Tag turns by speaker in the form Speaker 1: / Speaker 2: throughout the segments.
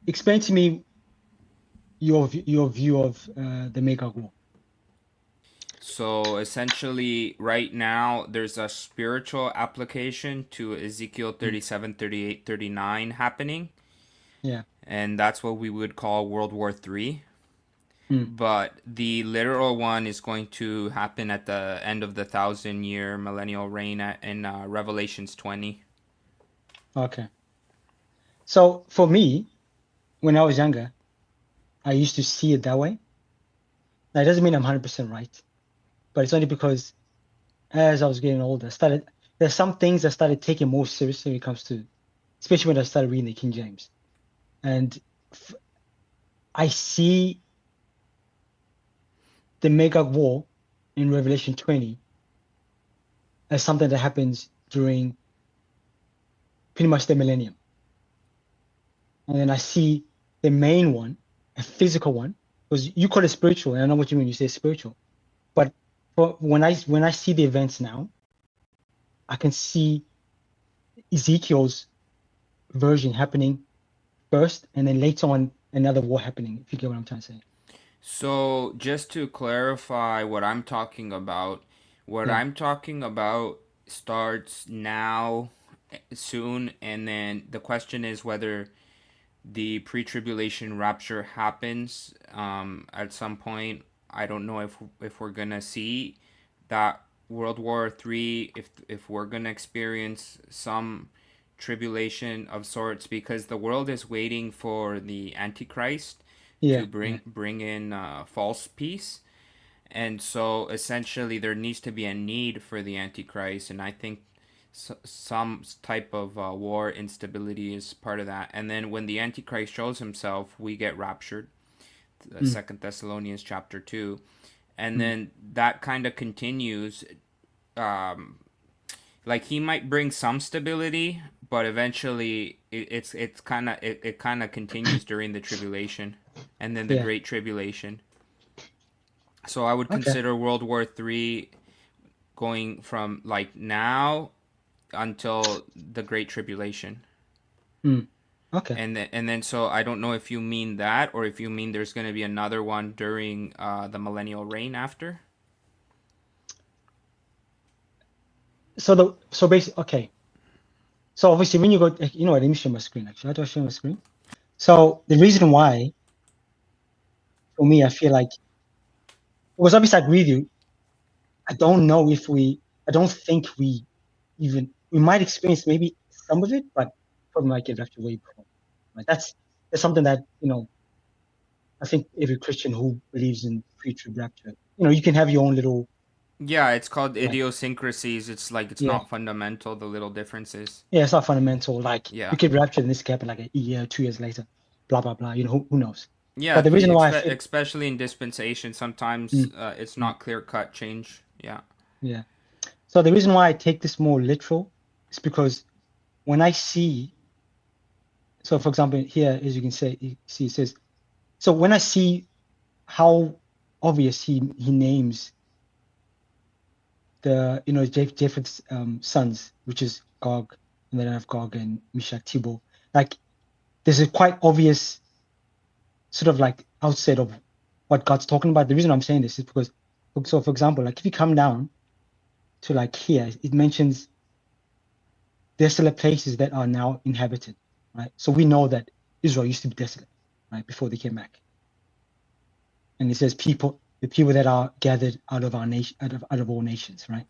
Speaker 1: explain to me your view of the Magog War.
Speaker 2: So essentially, right now, there's a spiritual application to Ezekiel
Speaker 1: Mm,
Speaker 2: 37, 38, 39 happening,
Speaker 1: yeah.
Speaker 2: and that's what we would call World War III.
Speaker 1: Mm,
Speaker 2: But the literal one is going to happen at the end of the 1,000 year millennial reign in Revelations 20.
Speaker 1: okay. So for me, when I was younger, I used to see it that way. Now, it doesn't mean I'm 100% right, but it's only because as I was getting older, there's some things I started taking more seriously when it comes to, especially when I started reading the King James. And f I see the Magog War in Revelation 20 as something that happens during pretty much the millennium. And then I see the main one, a physical one, because you call it spiritual, and I know what you mean. You say spiritual, but when I see the events now, I can see Ezekiel's version happening first, and then later on another war happening. If you get what I'm trying to say.
Speaker 2: So, just to clarify what
Speaker 1: Yeah,
Speaker 2: I'm talking about starts now, soon, and then the question is whether the pre-tribulation rapture happens at some point. I don't know if we're gonna see that World War III, if we're gonna experience some tribulation of sorts, because the world is waiting for the Antichrist to
Speaker 1: yeah, yeah.
Speaker 2: bring in false peace, and so essentially there needs to be a need for the Antichrist, and I think some type of war instability is part of that. And then when the Antichrist shows himself, we get raptured.
Speaker 1: Mm,
Speaker 2: Second Thessalonians chapter 2, and
Speaker 1: mm,
Speaker 2: then that kind of continues. Um, like he might bring some stability, but eventually it kind of continues during the tribulation, and then the
Speaker 1: yeah.
Speaker 2: Great Tribulation. So I would
Speaker 1: Okay.
Speaker 2: consider World War III going from like now until the Great Tribulation.
Speaker 1: Mm, okay.
Speaker 2: And then so I don't know if you mean that, or if you mean there's going to be another one during the millennial reign after.
Speaker 1: So basically, okay. So obviously, when you go, you know what? Let me share my screen. Actually, how do I share my screen? So the reason why, for me, I feel like because obviously I agree with you. I don't know if we. I don't think we might experience maybe some of it, but probably might get left away from. Like that's something that I think every Christian who believes in pre-trib rapture, you can have your own little
Speaker 2: Yeah, it's called
Speaker 1: like
Speaker 2: idiosyncrasies. It's like it's
Speaker 1: yeah,
Speaker 2: not fundamental, the little differences.
Speaker 1: yeah, it's not fundamental. Like we
Speaker 2: Yeah.
Speaker 1: could rapture and this could happen like a year, 2 years later, blah blah blah. Who knows?
Speaker 2: Yeah,
Speaker 1: But the reason why I feel
Speaker 2: especially in dispensation, sometimes
Speaker 1: mm,
Speaker 2: it's
Speaker 1: mm,
Speaker 2: not clear cut change. Yeah.
Speaker 1: yeah. So the reason why I take this more literal is because when I see, so for example, here, as you can say, you see, it says, so when I see how obvious he names the, Japheth's sons, which is Gog, and then I have Gog and Meshach, Tubal, like there's a quite obvious sort of like outset of what God's talking about. The reason I'm saying this is because, so for example, like if you come down to like here, it mentions desolate places that are now inhabited, right? So we know that Israel used to be desolate, right, before they came back. And it says the people that are gathered out of our nation, out of all nations, right?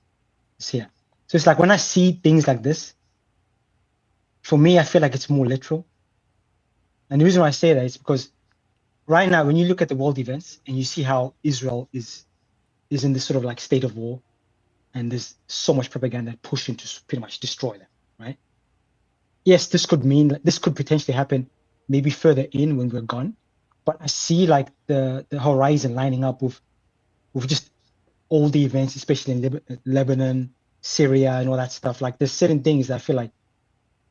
Speaker 1: It's here. So it's like when I see things like this, for me, I feel like it's more literal. And the reason why I say that is because right now, when you look at the world events and you see how Israel is in this sort of like state of war, and there's so much propaganda pushing to pretty much destroy them, right? Yes, this could potentially happen maybe further in when we're gone, but I see like the horizon lining up with just all the events, especially in Lebanon, Syria, and all that stuff. Like there's certain things that I feel like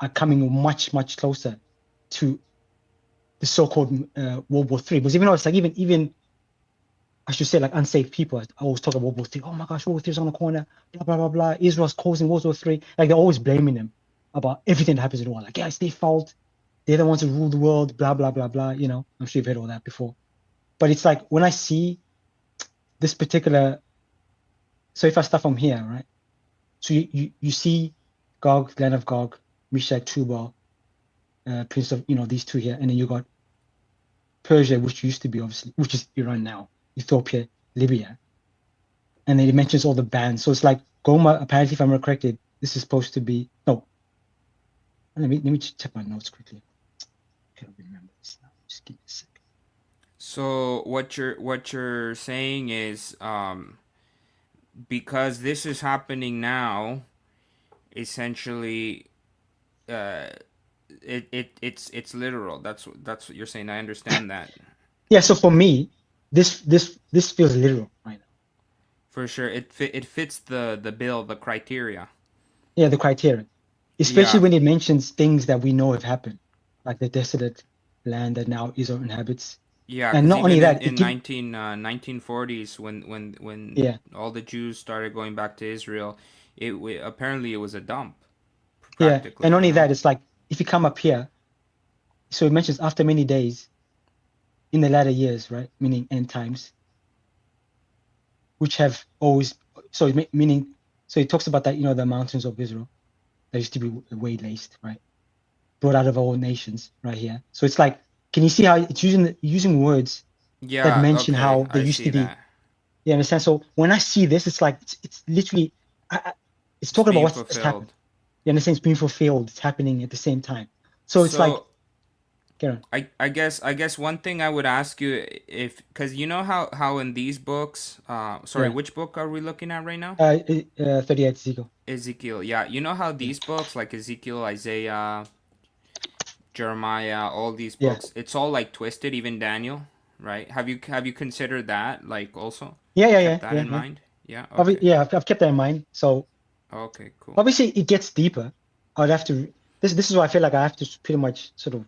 Speaker 1: are coming much closer to the so-called World War III. Because even though it's like even I should say like unsafe people, I always talk about World War III. Oh my gosh, World War III is on the corner. Blah blah blah blah. Israel's causing World War III. Like they're always blaming them about everything that happens in the war. Like yeah, it's their fault. they're the ones who rule the world, blah, blah, blah, blah. You know, I'm sure you've heard all that before. But it's like when I see this particular, so if I start from here, right? So you see Gog, land of Gog, Meshach, Tubal, prince of, these two here, and then you got Persia, which used to be obviously, which is Iran now, Ethiopia, Libya, and then it mentions all the bands. So it's like Goma. Apparently, if I'm corrected, this is supposed to be no. Let me check my notes quickly. I can't remember this now. Just give me a second.
Speaker 2: So what you're saying is, because this is happening now, essentially, uh, it's literal. That's what you're saying. I understand that
Speaker 1: Yeah. So for me, this feels literal right now.
Speaker 2: for sure. It fits the bill, the criteria.
Speaker 1: Yeah, the criteria, especially
Speaker 2: Yeah,
Speaker 1: when it mentions things that we know have happened, like the desolate land that now Israel inhabits,
Speaker 2: yeah.
Speaker 1: and
Speaker 2: Because
Speaker 1: not only
Speaker 2: even in
Speaker 1: that, it
Speaker 2: in
Speaker 1: give
Speaker 2: 1940s, when
Speaker 1: yeah,
Speaker 2: all the Jews started going back to Israel, apparently it was a dump,
Speaker 1: yeah,
Speaker 2: practically.
Speaker 1: and
Speaker 2: You
Speaker 1: only
Speaker 2: know.
Speaker 1: that, it's like if you come up here, so it mentions after many days in the latter years, right? Meaning end times, which have always, so meaning, so it talks about that, the mountains of Israel that used to be waylaced, right? Brought out of all nations, right here. So it's like, can you see how it's using words that
Speaker 2: Yeah.
Speaker 1: mention
Speaker 2: Okay.
Speaker 1: how they
Speaker 2: I
Speaker 1: used
Speaker 2: see
Speaker 1: to be?
Speaker 2: that.
Speaker 1: You understand? So when I see this, it's like it's literally, it's
Speaker 2: It's
Speaker 1: talking about
Speaker 2: being
Speaker 1: what's just happened.
Speaker 2: fulfilled.
Speaker 1: You understand? It's being fulfilled. It's happening at the same time. So it's like,
Speaker 2: So
Speaker 1: Karen,
Speaker 2: I guess one thing I would ask you, if because you know how in these books, sorry,
Speaker 1: yeah,
Speaker 2: which book are we looking at right now?
Speaker 1: 38 Ezekiel.
Speaker 2: Ezekiel. Yeah, you know how
Speaker 1: Yeah,
Speaker 2: these books like Ezekiel, Isaiah, Jeremiah, all these
Speaker 1: yeah,
Speaker 2: books, it's all like twisted, even Daniel, right? Have you considered that, like, also
Speaker 1: yeah, yeah, yeah,
Speaker 2: kept that
Speaker 1: yeah,
Speaker 2: in
Speaker 1: yeah.
Speaker 2: mind? Yeah, okay.
Speaker 1: Yeah, I've kept that in mind. So
Speaker 2: Okay, cool.
Speaker 1: obviously it gets deeper. I'd have to. This is why I feel like I have to pretty much sort of,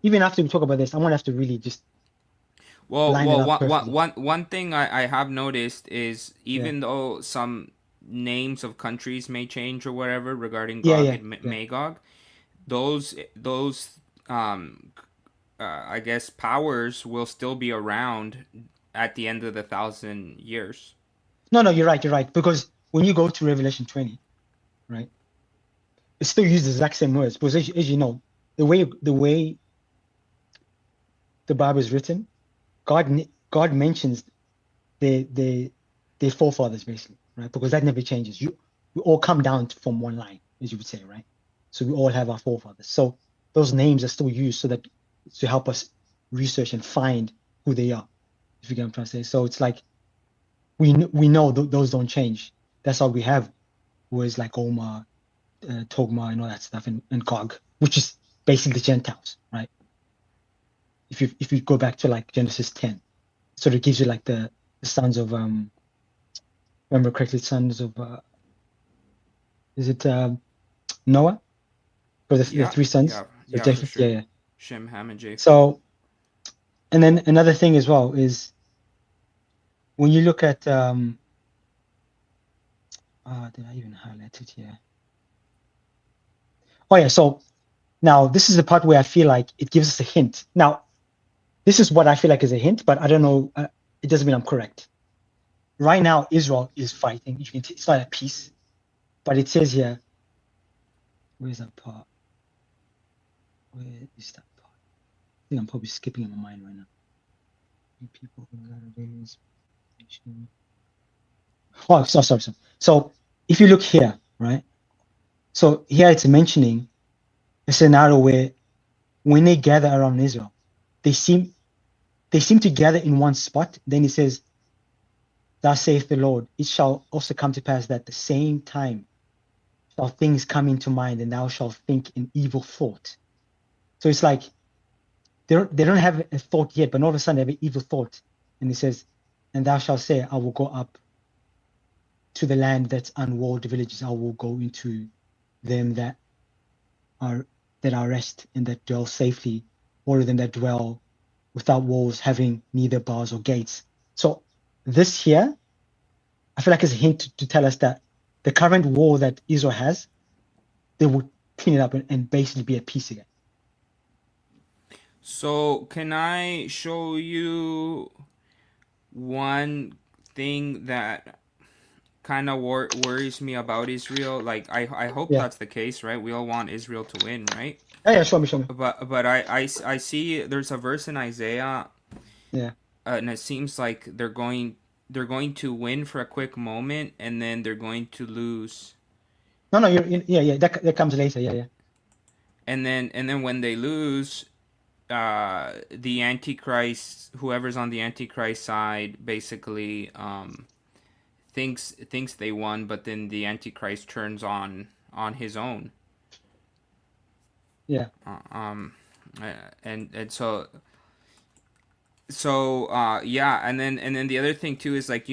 Speaker 1: even after we talk about this, I'm gonna have to really just
Speaker 2: Well,
Speaker 1: line it
Speaker 2: well,
Speaker 1: up
Speaker 2: one, one,
Speaker 1: perfectly.
Speaker 2: one, one thing I have noticed is,
Speaker 1: Yeah,
Speaker 2: even though some names of countries may change or whatever regarding
Speaker 1: yeah,
Speaker 2: Gog
Speaker 1: yeah,
Speaker 2: and
Speaker 1: yeah.
Speaker 2: Magog, those I guess powers will still be around at the end of the 1,000 years.
Speaker 1: No, no, you're right, you're right. Because when you go to Revelation 20, right, it still uses the exact same words. Because as you know, the way the Bible is written, God mentions their their their forefathers basically, right? Because that never changes. We all come down from one line, as you would say, right? So we all have our forefathers. So those names are still used so that to help us research and find who they are. If you get what I'm trying to say. So it's like we know those don't change. That's all we have was like Omar, Togma, and all that stuff, and Gog, which is basically Gentiles, right? If you go back to like Genesis 10, sort of gives you like the sons of remember correctly, sons of is it Noah or the
Speaker 2: Yeah,
Speaker 1: three sons?
Speaker 2: yeah,
Speaker 1: So
Speaker 2: yeah, for
Speaker 1: Japheth, yeah,
Speaker 2: sure.
Speaker 1: yeah.
Speaker 2: Shem, Ham, and Japheth.
Speaker 1: So and then another thing as well is when you look at did I even highlight it here? Oh yeah, so now this is the part where I feel like it gives us a hint. Now this is what I feel like is a hint, but I don't know. It doesn't mean I'm correct. Right now, Israel is fighting. You can it's not at peace, but it says here. Where's that part? Where is that part? I think I'm probably skipping in my mind right now. People in the latter days. Oh, sorry. So if you look here, right? So here it's mentioning a scenario where when they gather around Israel, they seem they seem to gather in one spot. Then it says, "Thus saith the Lord, it shall also come to pass that the same time shall things come into mind, and thou shalt think an evil thought." So it's like they don't have a thought yet, but all of a sudden they have an evil thought, and it says, "And thou shalt say, I will go up to the land that's unwalled villages. I will go into them are that are rest and that dwell safely, all of them that dwell without walls, having neither bars or gates." So this here, I feel like is a hint to tell us that the current war that Israel has, they will clean it up and basically be at peace again.
Speaker 2: So can I show you one thing that kind of worries me about Israel? Like I hope
Speaker 1: Yeah.
Speaker 2: that's the case, right? We all want Israel to win, right?
Speaker 1: Yeah, yeah, show me, show me.
Speaker 2: But I see there's a verse in Isaiah,
Speaker 1: Yeah.
Speaker 2: and it seems like they're going to win for a quick moment, and then they're going to lose,
Speaker 1: No, no, yeah, yeah. That comes later. Yeah, yeah.
Speaker 2: and then when they lose, the Antichrist, whoever's on the Antichrist side, basically thinks they won, but then the Antichrist turns on his own.
Speaker 1: Yeah.
Speaker 2: Uh, um, and yeah, and then the other thing too is like,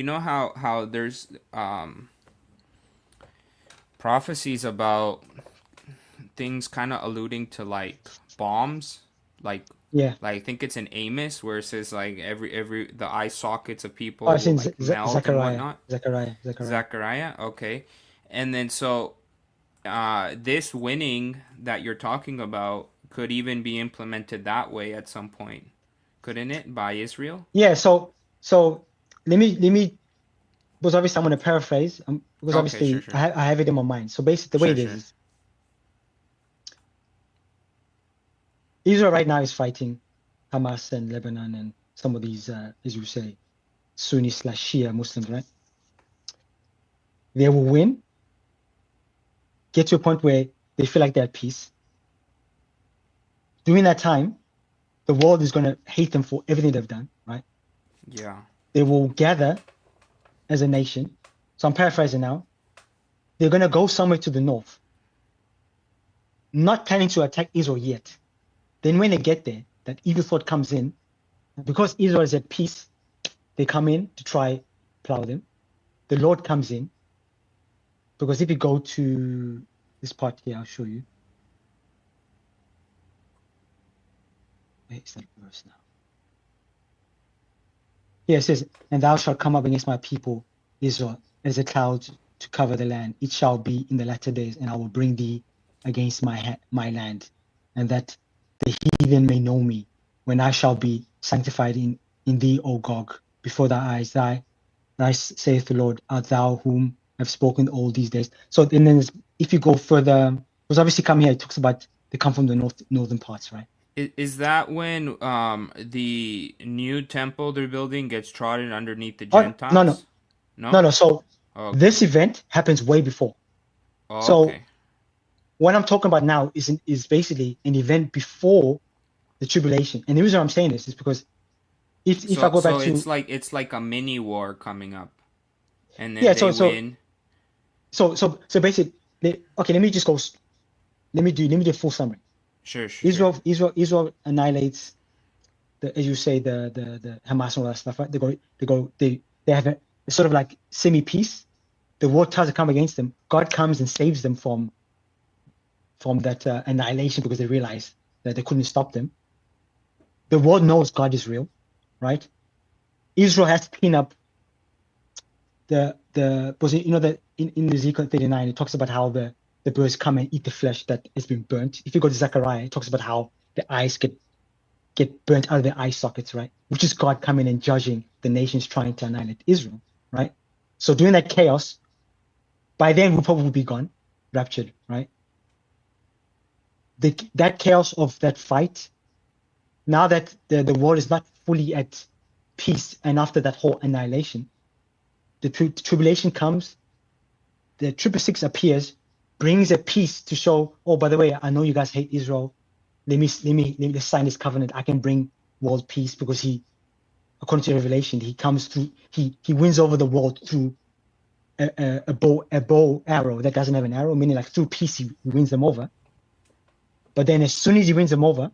Speaker 2: how there's prophecies about things kind of alluding to like bombs, like
Speaker 1: Yeah.
Speaker 2: I think it's in Amos where it says like every the eye sockets of
Speaker 1: Oh,
Speaker 2: people
Speaker 1: it's
Speaker 2: will
Speaker 1: in
Speaker 2: like melt and
Speaker 1: Zechariah.
Speaker 2: whatnot.
Speaker 1: Zechariah.
Speaker 2: Zechariah, okay, and then so this winning that you're talking about could even be implemented that way at some point, couldn't it, by Israel?
Speaker 1: Yeah. So let me because obviously I'm going to paraphrase because
Speaker 2: Okay, sure,
Speaker 1: obviously
Speaker 2: sure,
Speaker 1: I have it in my mind. So basically, the way
Speaker 2: sure,
Speaker 1: it is,
Speaker 2: sure.
Speaker 1: is Israel right now is fighting Hamas and Lebanon and some of these, as you say, Sunni slash Shia Muslims, right? They will win, get to a point where they feel like they're at peace. During that time, the world is going to hate them for everything they've done, right?
Speaker 2: Yeah,
Speaker 1: They will gather as a nation. So I'm paraphrasing now. They're going to go somewhere to the north, not planning to attack Israel yet. Then when they get there, that evil thought comes in. Because Israel is at peace, they come in to try plow them. The Lord comes in. Because if you go to this part here, I'll show you. Where is that verse now? Here it says, and thou shalt come up against my people, Israel, as a cloud to cover the land. It shall be in the latter days, and I will bring thee against my land, and that the heathen may know me, when I shall be sanctified in thee, O Gog, before thy eyes. Thy saith the Lord, art thou whom have spoken all these days. So and then if you go further, because obviously come here, it talks about they come from the northern parts, right?
Speaker 2: is that when the new temple they're building gets trodden underneath the
Speaker 1: Oh, no, no,
Speaker 2: Gentiles?
Speaker 1: no,
Speaker 2: No.
Speaker 1: no. So
Speaker 2: Okay.
Speaker 1: this event happens way before.
Speaker 2: Oh,
Speaker 1: So
Speaker 2: okay.
Speaker 1: what I'm talking about now is basically an event before the tribulation. And the reason I'm saying this is because if I
Speaker 2: So
Speaker 1: go back
Speaker 2: so
Speaker 1: to
Speaker 2: it's like a mini war coming up, and then
Speaker 1: yeah,
Speaker 2: they
Speaker 1: so
Speaker 2: win.
Speaker 1: basically, okay, let me do a full summary.
Speaker 2: Sure, sure, sure.
Speaker 1: Israel annihilates as you say, the Hamas and all that stuff, right? They have a sort of like semi-peace. The world tries to come against them. God comes and saves them from that annihilation because they realize that they couldn't stop them. The world knows God is real, right? Israel has to clean up the because that in Ezekiel 39 it talks about how the birds come and eat the flesh that has been burnt. If you go to Zechariah, it talks about how the eyes get burnt out of their eye sockets, right? Which is God coming and judging the nations trying to annihilate Israel, right? So during that chaos, by then we'll probably be gone, raptured, right? That chaos of that fight, now that the world is not fully at peace, and after that whole annihilation, the tribulation comes, the 666 appears, brings a peace to show, oh, by the way, I know you guys hate Israel. Let me sign this covenant. I can bring world peace because according to Revelation, he comes through, he wins over the world through a bow arrow that doesn't have an arrow, meaning like through peace he wins them over. But then as soon as he wins them over,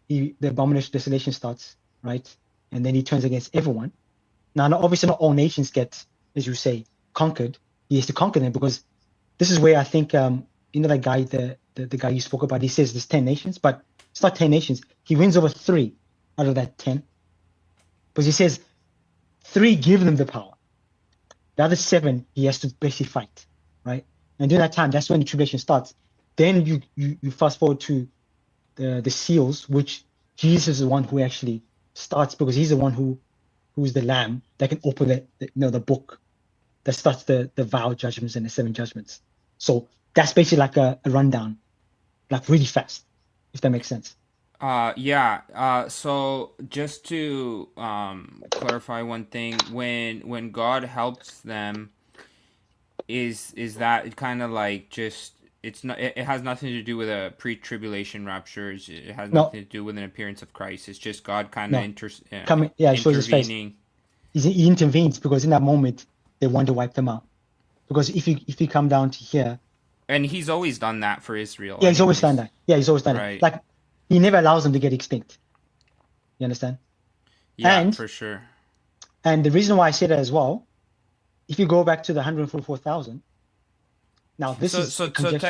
Speaker 1: the abomination desolation starts, right? And then he turns against everyone. Now, obviously, not all nations get, as you say, conquered. He has to conquer them because this is where I think that guy, the guy you spoke about, he says there's 10 nations, but it's not 10 nations. He wins over 3 out of that 10. Because he says 3 give them the power. The other 7 he has to basically fight, right? And during that time, that's when the tribulation starts. Then you fast forward to the seals, which Jesus is the one who actually starts, because he's the one who's the lamb that can open the book that starts the vow judgments and the seven judgments. So that's basically like a rundown, like really fast, if that makes sense.
Speaker 2: Yeah. So just to clarify one thing, when God helps them, is that kind of like just it's not it has nothing to do with a pre-tribulation rapture. It has
Speaker 1: No,
Speaker 2: nothing to do with an appearance of Christ. It's just God kind of
Speaker 1: no, coming, yeah, it shows his face.
Speaker 2: intervening.
Speaker 1: He intervenes because in that moment they want to wipe them out. Because if you come down to here,
Speaker 2: And he's always done that for Israel
Speaker 1: yeah, he's always done
Speaker 2: anyways.
Speaker 1: that. Yeah, he's always done it.
Speaker 2: Right.
Speaker 1: Like he never allows them to get extinct. You understand?
Speaker 2: Yeah,
Speaker 1: And
Speaker 2: for sure.
Speaker 1: and the reason why I say that as well, if you go back to the 144,000, now this
Speaker 2: So,
Speaker 1: is
Speaker 2: so,
Speaker 1: a
Speaker 2: so
Speaker 1: conjecture.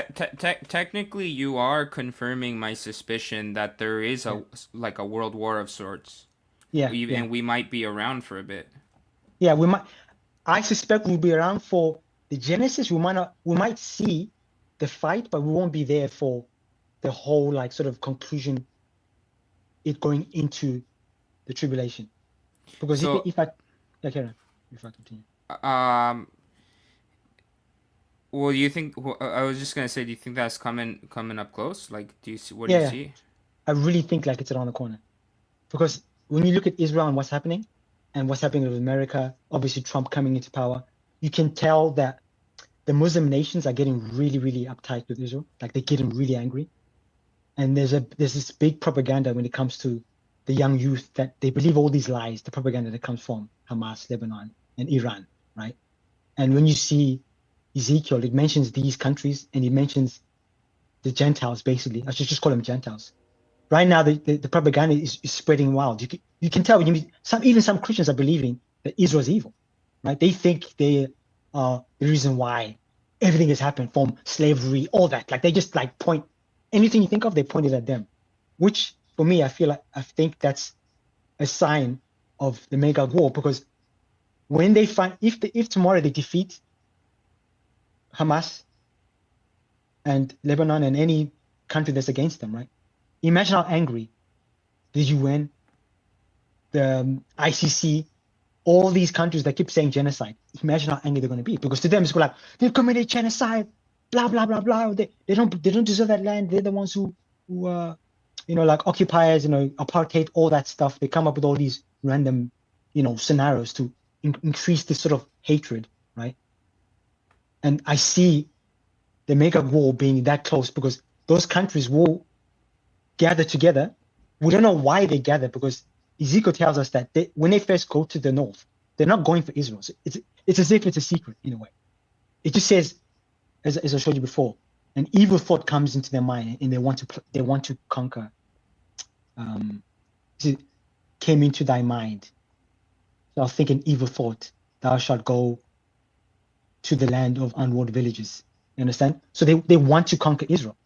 Speaker 2: technically, you are confirming my suspicion that there is
Speaker 1: Yeah,
Speaker 2: a like a world war of sorts,
Speaker 1: yeah, yeah,
Speaker 2: and we might be around for a bit.
Speaker 1: yeah. We might. I suspect we'll be around for the Genesis. We might not. We might see the fight, but we won't be there for the whole like sort of conclusion. It going into the tribulation. Because
Speaker 2: So,
Speaker 1: if I yeah, Karen, if I continue.
Speaker 2: um, well, you think? I was just gonna say, do you think that's coming up close? Like, do you see? What do
Speaker 1: Yeah,
Speaker 2: you
Speaker 1: yeah.
Speaker 2: see?
Speaker 1: I really think like it's around the corner. Because when you look at Israel and what's happening with America, obviously Trump coming into power, you can tell that the Muslim nations are getting really, really uptight with Israel. Like they're getting really angry. And there's this big propaganda when it comes to the young youth that they believe all these lies, the propaganda that comes from Hamas, Lebanon, and Iran, right? And when you see Ezekiel, it mentions these countries and it mentions the Gentiles, basically. I should just call them Gentiles. Right now, the propaganda is spreading wild. You can tell even some Christians are believing that Israel is evil, right? They think they are the reason why everything has happened, from slavery, all that. Like they just like point anything you think of, they point it at them. Which for me, I think that's a sign of the mega war, because when they find if tomorrow they defeat Hamas and Lebanon and any country that's against them, right? Imagine how angry the UN, the ICC, all these countries that keep saying genocide. Imagine how angry they're going to be, because to them it's like they've committed genocide, blah blah blah blah. They don't deserve that land. They're the ones who like occupiers, apartheid, all that stuff. They come up with all these random scenarios to increase this sort of hatred, right? And I see the mega war being that close, because those countries will gather together. We don't know why they gather, because Ezekiel tells us that when they first go to the north, they're not going for Israel. So it's as if it's a secret in a way. It just says, as I showed you before, an evil thought comes into their mind and they want to conquer. Um, it came into thy mind. So I think an evil thought, thou shalt go to the land of unwalled villages. You understand? So they want to conquer Israel,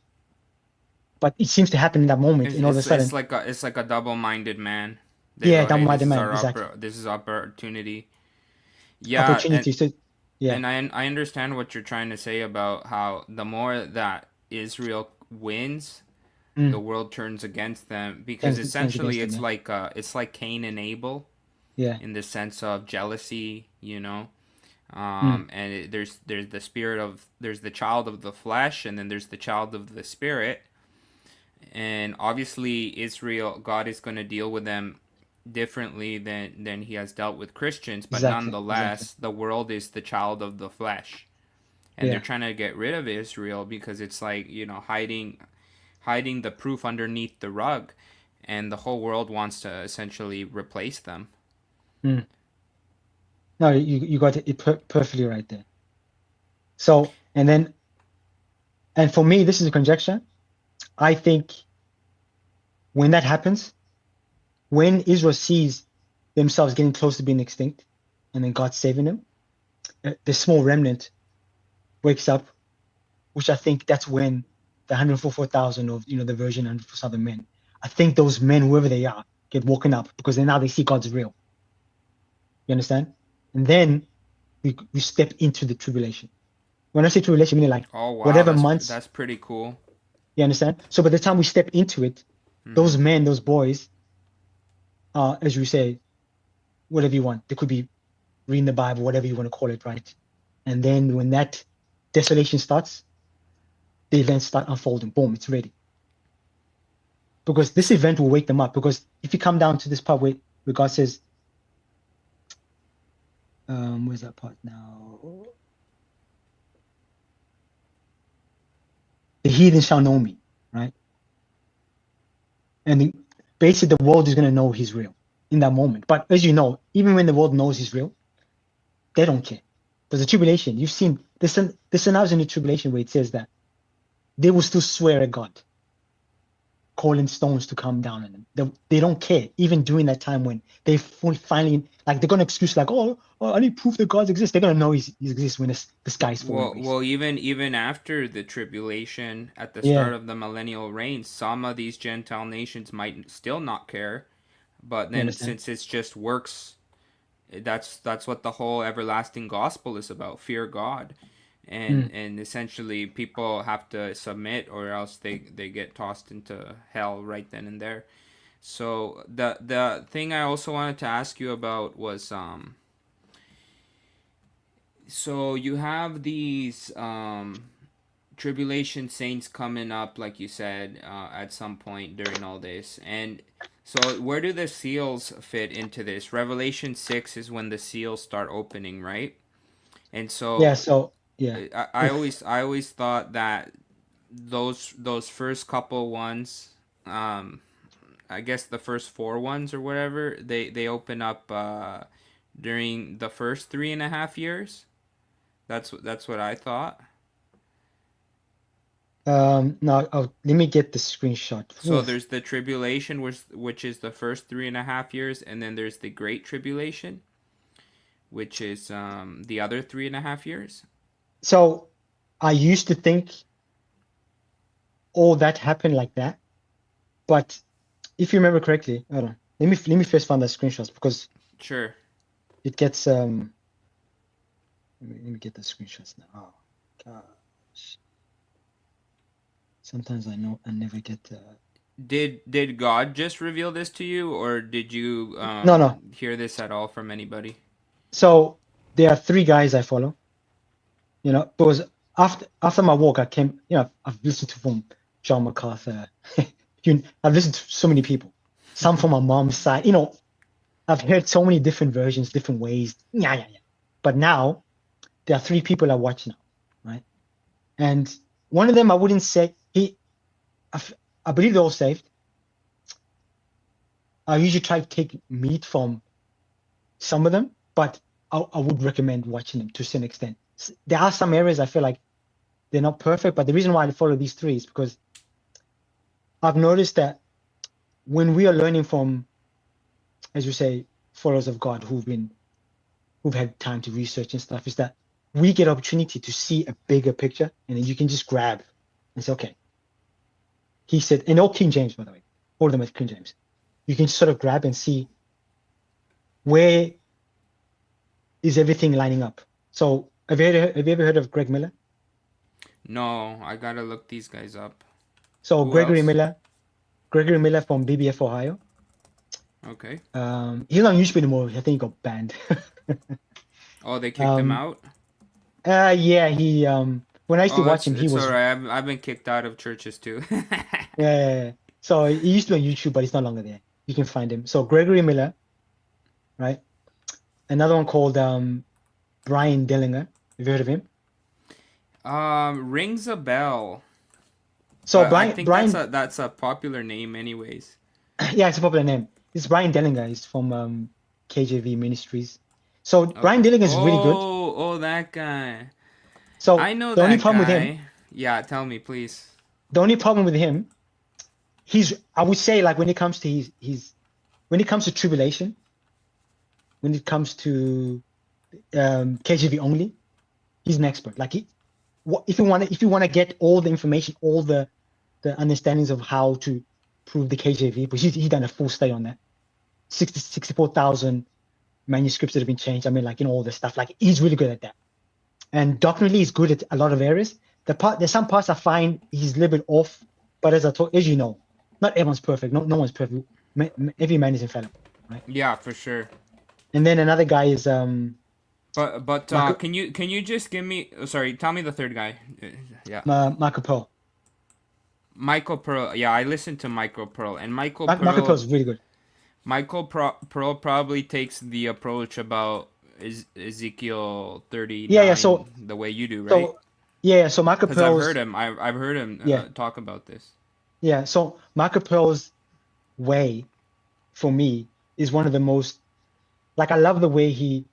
Speaker 1: but it seems to happen in that moment,
Speaker 2: It's
Speaker 1: and all of a
Speaker 2: it's, it's
Speaker 1: sudden,
Speaker 2: like a double-minded man. They
Speaker 1: yeah,
Speaker 2: go,
Speaker 1: that
Speaker 2: hey,
Speaker 1: might demand exactly
Speaker 2: this is opportunity. Yeah,
Speaker 1: opportunity. So yeah.
Speaker 2: and I understand what you're trying to say about how the more that Israel wins, the
Speaker 1: Mm.
Speaker 2: world turns against them, because
Speaker 1: Turns
Speaker 2: essentially
Speaker 1: against them. Yeah,
Speaker 2: it's like Cain and Abel
Speaker 1: yeah.
Speaker 2: in the sense of jealousy, you know.
Speaker 1: Mm.
Speaker 2: And there's the spirit of there's the child of the flesh, and then there's the child of the spirit. And obviously Israel, God is going to deal with them differently than he has dealt with Christians, but
Speaker 1: Exactly.
Speaker 2: nonetheless the world is the child of the flesh, and they're
Speaker 1: Yeah.
Speaker 2: trying to get rid of Israel because it's like, hiding the proof underneath the rug, and the whole world wants to essentially replace them.
Speaker 1: Mm. No, you got it perfectly right there. So and for me, this is a conjecture. I think when that happens, when Israel sees themselves getting close to being extinct, and then God saving them, the small remnant wakes up, which I think that's when the 144,000 of the virgin and for southern men. I think those men, whoever they are, get woken up, because then now they see God's real. You understand? And then we step into the tribulation. When I say tribulation, I mean like
Speaker 2: Oh wow,
Speaker 1: whatever months.
Speaker 2: that's pretty cool.
Speaker 1: You understand? So by the time we step into it, Those
Speaker 2: Mm-hmm.
Speaker 1: men, those boys, as you say, whatever you want. They could be reading the Bible, whatever you want to call it, right? And then when that desolation starts, the events start unfolding. Boom, it's ready. Because this event will wake them up. Because if you come down to this part where God says, where's that part now? The heathen shall know me, right? And basically the world is going to know he's real in that moment. But as you know, even when the world knows he's real, they don't care. There's a tribulation. You've seen this scenarios in the tribulation where it says that they will still swear at God, calling stones to come down on them. They don't care, even during that time when they finally, like, they're going to excuse, like, I need proof that God exists. They're going to know he exists when the sky is falling,
Speaker 2: Well,
Speaker 1: basically.
Speaker 2: even after the tribulation, at the
Speaker 1: Yeah,
Speaker 2: start of the millennial reign, some of these Gentile nations might still not care. But
Speaker 1: you
Speaker 2: then,
Speaker 1: understand?
Speaker 2: since it's just works, that's what the whole everlasting gospel is about: fear God,
Speaker 1: Mm.
Speaker 2: and essentially people have to submit, or else they get tossed into hell right then and there. So the thing I also wanted to ask you about was so you have these tribulation saints coming up, like you said, at some point during all this. And so, where do the seals fit into this? Revelation 6 is when the seals start opening, right? And
Speaker 1: Yeah,
Speaker 2: so,
Speaker 1: so, yeah.
Speaker 2: I always thought that those first couple ones, I guess the first four ones or whatever, they open up during the first 3.5 years. That's what I thought.
Speaker 1: Now, let me get the screenshot.
Speaker 2: So
Speaker 1: Oof.
Speaker 2: there's the tribulation, which is the first 3.5 years, and then there's the great tribulation, which is the other 3.5 years.
Speaker 1: So I used to think all that happened like that, but if you remember correctly, hold on. Let me first find the screenshots because
Speaker 2: Sure.
Speaker 1: it gets let me get the screenshots now. Oh gosh. Sometimes I know I never get
Speaker 2: Did God just reveal this to you, or did you
Speaker 1: no, no.
Speaker 2: hear this at all from anybody?
Speaker 1: So there are three guys I follow, because after my walk I came, I've listened to from John MacArthur. I've listened to so many people. Some from my mom's side, I've heard so many different versions, different ways. Yeah, yeah, yeah. But now there are three people I watch now, right? And one of them, I wouldn't say I, I believe they're all saved. I usually try to take meat from some of them, but I would recommend watching them to a certain extent. There are some areas I feel like they're not perfect, but the reason why I follow these three is because I've noticed that when we are learning from, as you say, followers of God who've had time to research and stuff, is that we get opportunity to see a bigger picture, and then you can just grab and say, okay, he said, and all King James, by the way, all of them are King James. You can sort of grab and see where is everything lining up. So have you ever heard of Greg Miller?
Speaker 2: No, I gotta look these guys up.
Speaker 1: So
Speaker 2: Who else?
Speaker 1: Gregory Miller from BBF Ohio.
Speaker 2: Okay.
Speaker 1: He's not on YouTube anymore. I think he got banned.
Speaker 2: Oh, they kicked him
Speaker 1: um,
Speaker 2: out.
Speaker 1: yeah, he when I used to
Speaker 2: Oh,
Speaker 1: watch
Speaker 2: it's
Speaker 1: him, he
Speaker 2: it's
Speaker 1: was
Speaker 2: alright. I've been kicked out of churches too.
Speaker 1: yeah. So he used to be on YouTube, but he's no longer there. You can find him. So Gregory Miller, right? Another one called Brian Dellinger. Have you heard of him?
Speaker 2: Rings a bell,
Speaker 1: So
Speaker 2: but I
Speaker 1: Brian
Speaker 2: think that's
Speaker 1: Brian
Speaker 2: a popular name, anyways.
Speaker 1: yeah, it's a popular name. It's Brian Dellinger. He's from KJV Ministries. So Brian
Speaker 2: Okay.
Speaker 1: Dellinger is really good.
Speaker 2: Oh, that guy. I
Speaker 1: So
Speaker 2: know
Speaker 1: the only
Speaker 2: that
Speaker 1: problem with him,
Speaker 2: guy. Yeah, tell me, please.
Speaker 1: the only problem with him, I would say, like, when it comes to when it comes to tribulation, when it comes to KJV only, he's an expert. Like, if you want to get all the information, all the understandings of how to prove the KJV, but he's done a full study on that. 64,000 manuscripts that have been changed. I mean, like, all this stuff. Like, he's really good at that. And doctrinally, he's good at a lot of areas. There's some parts I find he's a little bit off, but as you know, Not everyone's perfect. No one's perfect. Every man is infallible, right?
Speaker 2: Yeah, for sure.
Speaker 1: And then another guy is
Speaker 2: But
Speaker 1: Marco
Speaker 2: can you just give me, oh, sorry, tell me the third guy. Yeah.
Speaker 1: Marco Pearl.
Speaker 2: Michael Pearl. Yeah, I listened to Michael Pearl, and
Speaker 1: Marco Pearl is really good.
Speaker 2: Pearl probably takes the approach about Ezekiel
Speaker 1: Yeah, yeah.
Speaker 2: 39 the way you do, right?
Speaker 1: So yeah. So Marco
Speaker 2: Because I've heard
Speaker 1: Pearl's
Speaker 2: him. I've heard him
Speaker 1: yeah,
Speaker 2: talk about this.
Speaker 1: yeah. So Marco Pearl's way for me is one of the most like I love the way he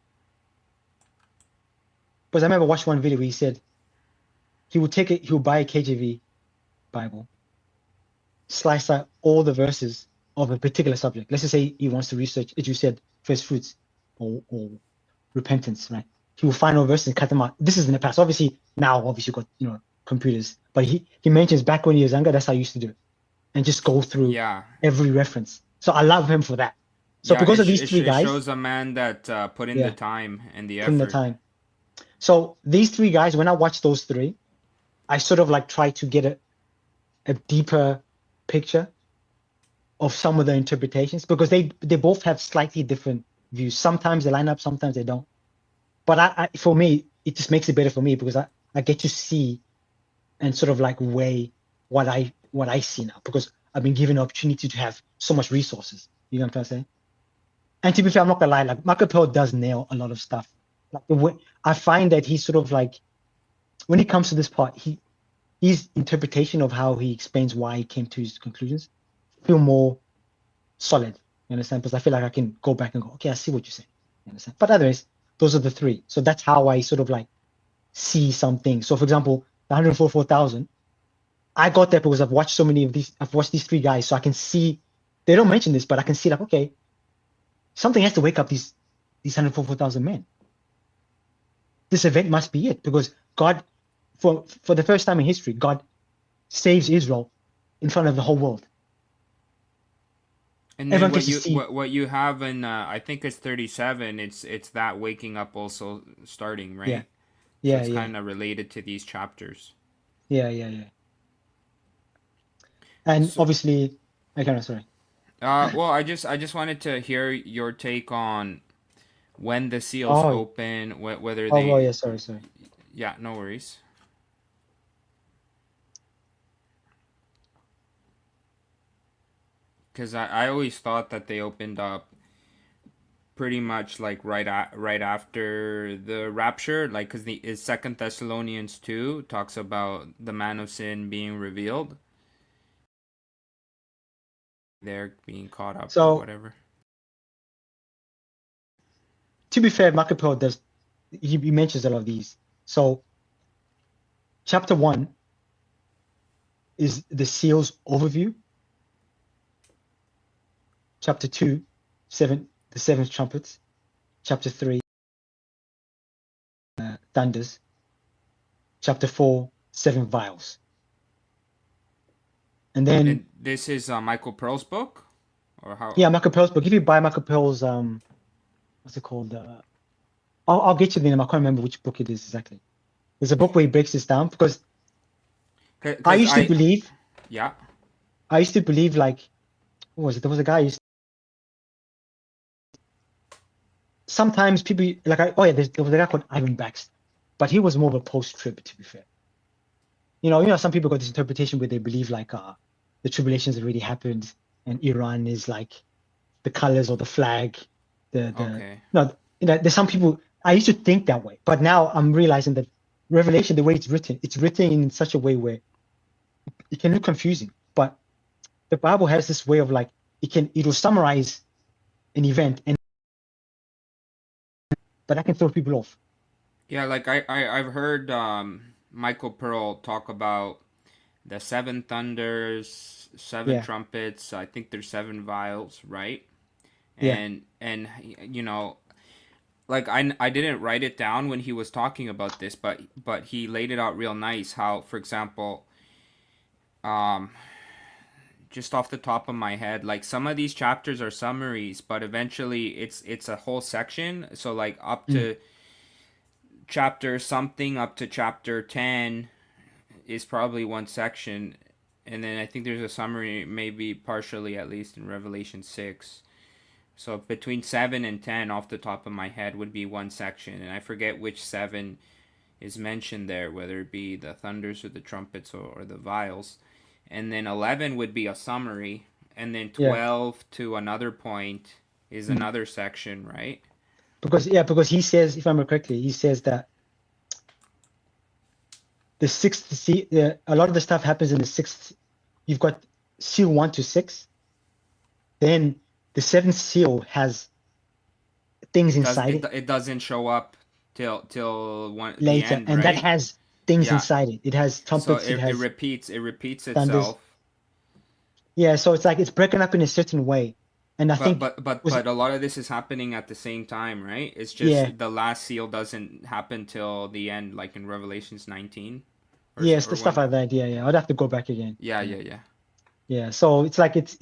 Speaker 1: because I remember watching one video where he said he would buy a KJV Bible, slice out all the verses of a particular subject. Let's just say he wants to research, as you said, first fruits or repentance, right? He will find all verses and cut them out. This is in the past. Obviously, now obviously you've got computers, but he mentions back when he was younger, that's how he used to do it, and just go through
Speaker 2: Yeah,
Speaker 1: every reference. So I love him for that. So
Speaker 2: yeah.
Speaker 1: because of these three
Speaker 2: It
Speaker 1: guys,
Speaker 2: shows a man that put in the
Speaker 1: yeah,
Speaker 2: time and the
Speaker 1: put in the
Speaker 2: effort.
Speaker 1: time. So these three guys, when I watch those three, I sort of like try to get a deeper picture of some of the interpretations because they both have slightly different views. Sometimes they line up, sometimes they don't. But for me, it just makes it better for me because I get to see and sort of like weigh what I see now because I've been given the opportunity to have so much resources. You know what I'm trying to say? And to be fair, I'm not gonna lie, like Marco Polo does nail a lot of stuff. Like the way I find that he's sort of like when it comes to this part, his interpretation of how he explains why he came to his conclusions feel more solid. You understand? Because I feel like I can go back and go, okay, I see what you're saying. You understand? But otherwise, those are the three. So that's how I sort of like see something. So for example, the 144,000, I got that because I've watched so many of these, I've watched these three guys, so I can see they don't mention this, but I can see like, okay, something has to wake up these 144,000 men. This event must be it because God, for the first time in history, God saves Israel in front of the whole world.
Speaker 2: And then
Speaker 1: Everyone gets to see.
Speaker 2: what you have in I think it's 37. It's that waking up also starting,
Speaker 1: Yeah,
Speaker 2: right? So
Speaker 1: yeah,
Speaker 2: it's
Speaker 1: yeah,
Speaker 2: kind of related to these chapters.
Speaker 1: yeah. And
Speaker 2: So,
Speaker 1: obviously, I kind of sorry.
Speaker 2: well, I just wanted to hear your take on when the seals
Speaker 1: Oh,
Speaker 2: open, whether
Speaker 1: oh, well,
Speaker 2: they,
Speaker 1: yeah, sorry.
Speaker 2: yeah, no worries. Because I always thought that they opened up pretty much like right after the rapture, like because the is Second Thessalonians 2 talks about the man of sin being revealed, they're being caught up or
Speaker 1: So
Speaker 2: whatever.
Speaker 1: to be fair, Marco Polo does he mentions a lot of these. So chapter one is the seals overview. Chapter two, the seven trumpets. Chapter three, thunders. Chapter four, seven vials. And then
Speaker 2: And this is Michael Pearl's book, or how?
Speaker 1: yeah, Marco Polo's book. If you buy Marco Polo's what's it called? I'll get you the name. I can't remember which book it is exactly. There's a book where he breaks this down because I
Speaker 2: Because
Speaker 1: used to believe
Speaker 2: yeah.
Speaker 1: I used to believe like what was it? There was a guy sometimes people like oh yeah, there was a guy called Ivan Baxter, but he was more of a post-trib to be fair. Some people got this interpretation where they believe like the tribulations already happened and Iran is like the colors or the flag, the
Speaker 2: Okay.
Speaker 1: no, there's some people I used to think that way, but now I'm realizing that Revelation, the way it's written in such a way where it can look confusing, but the Bible has this way of like it will summarize an event and but that can throw people off.
Speaker 2: Yeah, like I've heard Michael Pearl talk about the seven thunders, seven
Speaker 1: Yeah,
Speaker 2: trumpets. I think there's seven vials, right?
Speaker 1: yeah.
Speaker 2: And you know, like I didn't write it down when he was talking about this, but he laid it out real nice. How, for example, um, just off the top of my head, like some of these chapters are summaries, but eventually it's a whole section. So like up
Speaker 1: Mm,
Speaker 2: to chapter something up to chapter 10 is probably one section, and then I think there's a summary, maybe partially at least, in Revelation 6. So between 7 and 10, off the top of my head, would be one section, and I forget which 7 is mentioned there, whether it be the thunders or the trumpets or the vials. And then 11 would be a summary, and then
Speaker 1: Yeah.
Speaker 2: 12 to another point is
Speaker 1: Mm.
Speaker 2: another section, right?
Speaker 1: Because he says, if I remember correctly, he says that the sixth seal, a lot of the stuff happens in the sixth. You've got seal 1 to 6. Then the seventh seal has things inside it
Speaker 2: It doesn't show up till the
Speaker 1: later,
Speaker 2: end,
Speaker 1: and that
Speaker 2: right?
Speaker 1: has things
Speaker 2: Yeah.
Speaker 1: inside it. It has
Speaker 2: So
Speaker 1: trumpets. It has
Speaker 2: it repeats
Speaker 1: thunders.
Speaker 2: itself.
Speaker 1: Yeah, so it's like it's broken up in a certain way, and I think was
Speaker 2: But a lot of this is happening at the same time, right? It's
Speaker 1: yeah,
Speaker 2: just the last seal doesn't happen till the end, like in Revelations 19,
Speaker 1: yes, the
Speaker 2: or
Speaker 1: stuff
Speaker 2: when.
Speaker 1: like that. Yeah, yeah. I'd have to go back again.
Speaker 2: Yeah,
Speaker 1: Yeah,
Speaker 2: yeah, yeah.
Speaker 1: yeah. So it's like it's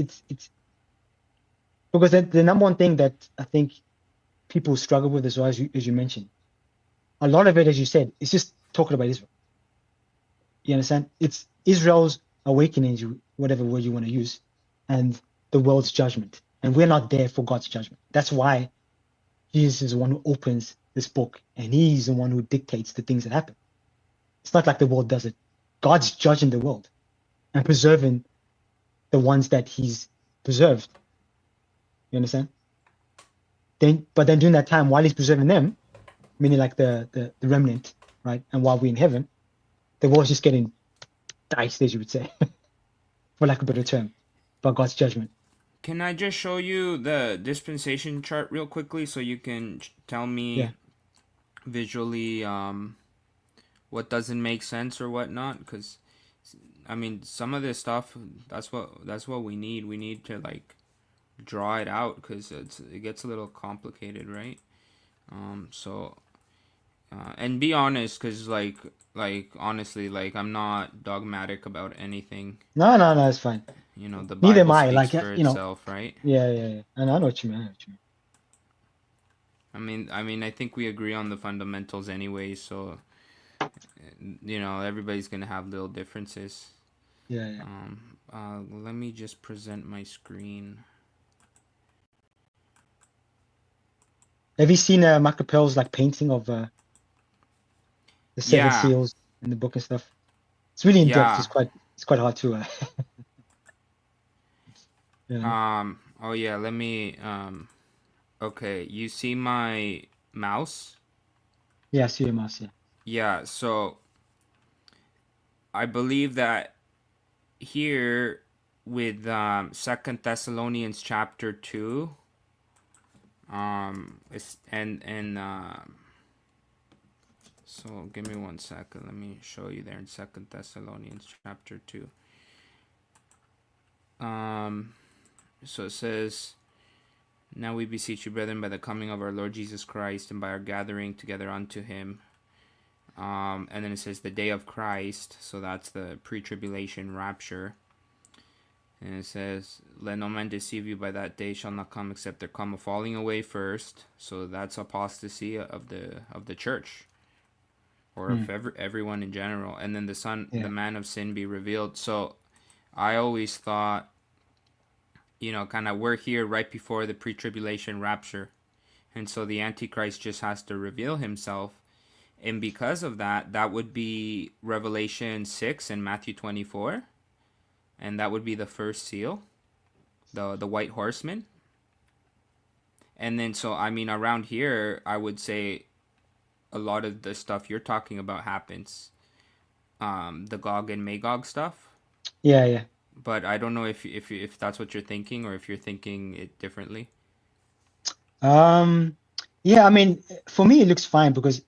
Speaker 1: because the number one thing that I think people struggle with as well as you mentioned, a lot of it, as you said, is just talking about Israel. You understand? It's Israel's awakening, whatever word you want to use, and the world's judgment. And we're not there for God's judgment. That's why Jesus is the one who opens this book, and he's the one who dictates the things that happen. It's not like the world does it. God's judging the world and preserving the ones that he's preserved. You understand? But then during that time, while he's preserving them, meaning like the remnant, right? And while we're in heaven, the world's just getting diced, as you would say, for lack of a better term, by God's judgment.
Speaker 2: Can I just show you the dispensation chart real quickly so you can tell
Speaker 1: Yeah.
Speaker 2: me visually what doesn't make sense or whatnot? Because I mean, some of this stuff, that's what we need. We need to like draw it out because it gets a little complicated, right? So and be honest, because like honestly, like I'm not dogmatic about anything.
Speaker 1: No, it's fine.
Speaker 2: You know, the
Speaker 1: Neither am
Speaker 2: Bible
Speaker 1: I.
Speaker 2: speaks
Speaker 1: Like,
Speaker 2: for itself, right?
Speaker 1: yeah. And I know what you mean. I know what you mean.
Speaker 2: I think we agree on the fundamentals anyway. So everybody's gonna have little differences.
Speaker 1: Yeah.
Speaker 2: Let me just present my screen.
Speaker 1: Have you seen Mark Appel's like painting of the seven
Speaker 2: Yeah,
Speaker 1: seals in the book and stuff? It's really in depth.
Speaker 2: yeah.
Speaker 1: It's quite hard to yeah.
Speaker 2: Oh yeah. Let me. Okay. You see my mouse?
Speaker 1: Yeah, I see your mouse, yeah.
Speaker 2: Yeah. So I believe that here with Second Thessalonians chapter 2, so give me 1 second. Let me show you there in Second Thessalonians chapter 2. So it says, "Now we beseech you, brethren, by the coming of our Lord Jesus Christ, and by our gathering together unto him." And then it says the day of Christ, so that's the pre-tribulation rapture. And it says, "Let no man deceive you, by that day shall not come except there come a falling away first." So that's apostasy of the church, or of everyone in general. And then the
Speaker 1: Yeah.
Speaker 2: man of sin be revealed. So I always thought, kind of we're here right before the pre-tribulation rapture. And so the Antichrist just has to reveal himself. And because of that, that would be Revelation 6 and Matthew 24. And that would be the first seal, the white horseman. And then, so, I mean, around here, I would say a lot of the stuff you're talking about happens. The Gog and Magog stuff.
Speaker 1: Yeah.
Speaker 2: But I don't know if that's what you're thinking or if you're thinking it differently.
Speaker 1: Um yeah, I mean, for me it looks fine because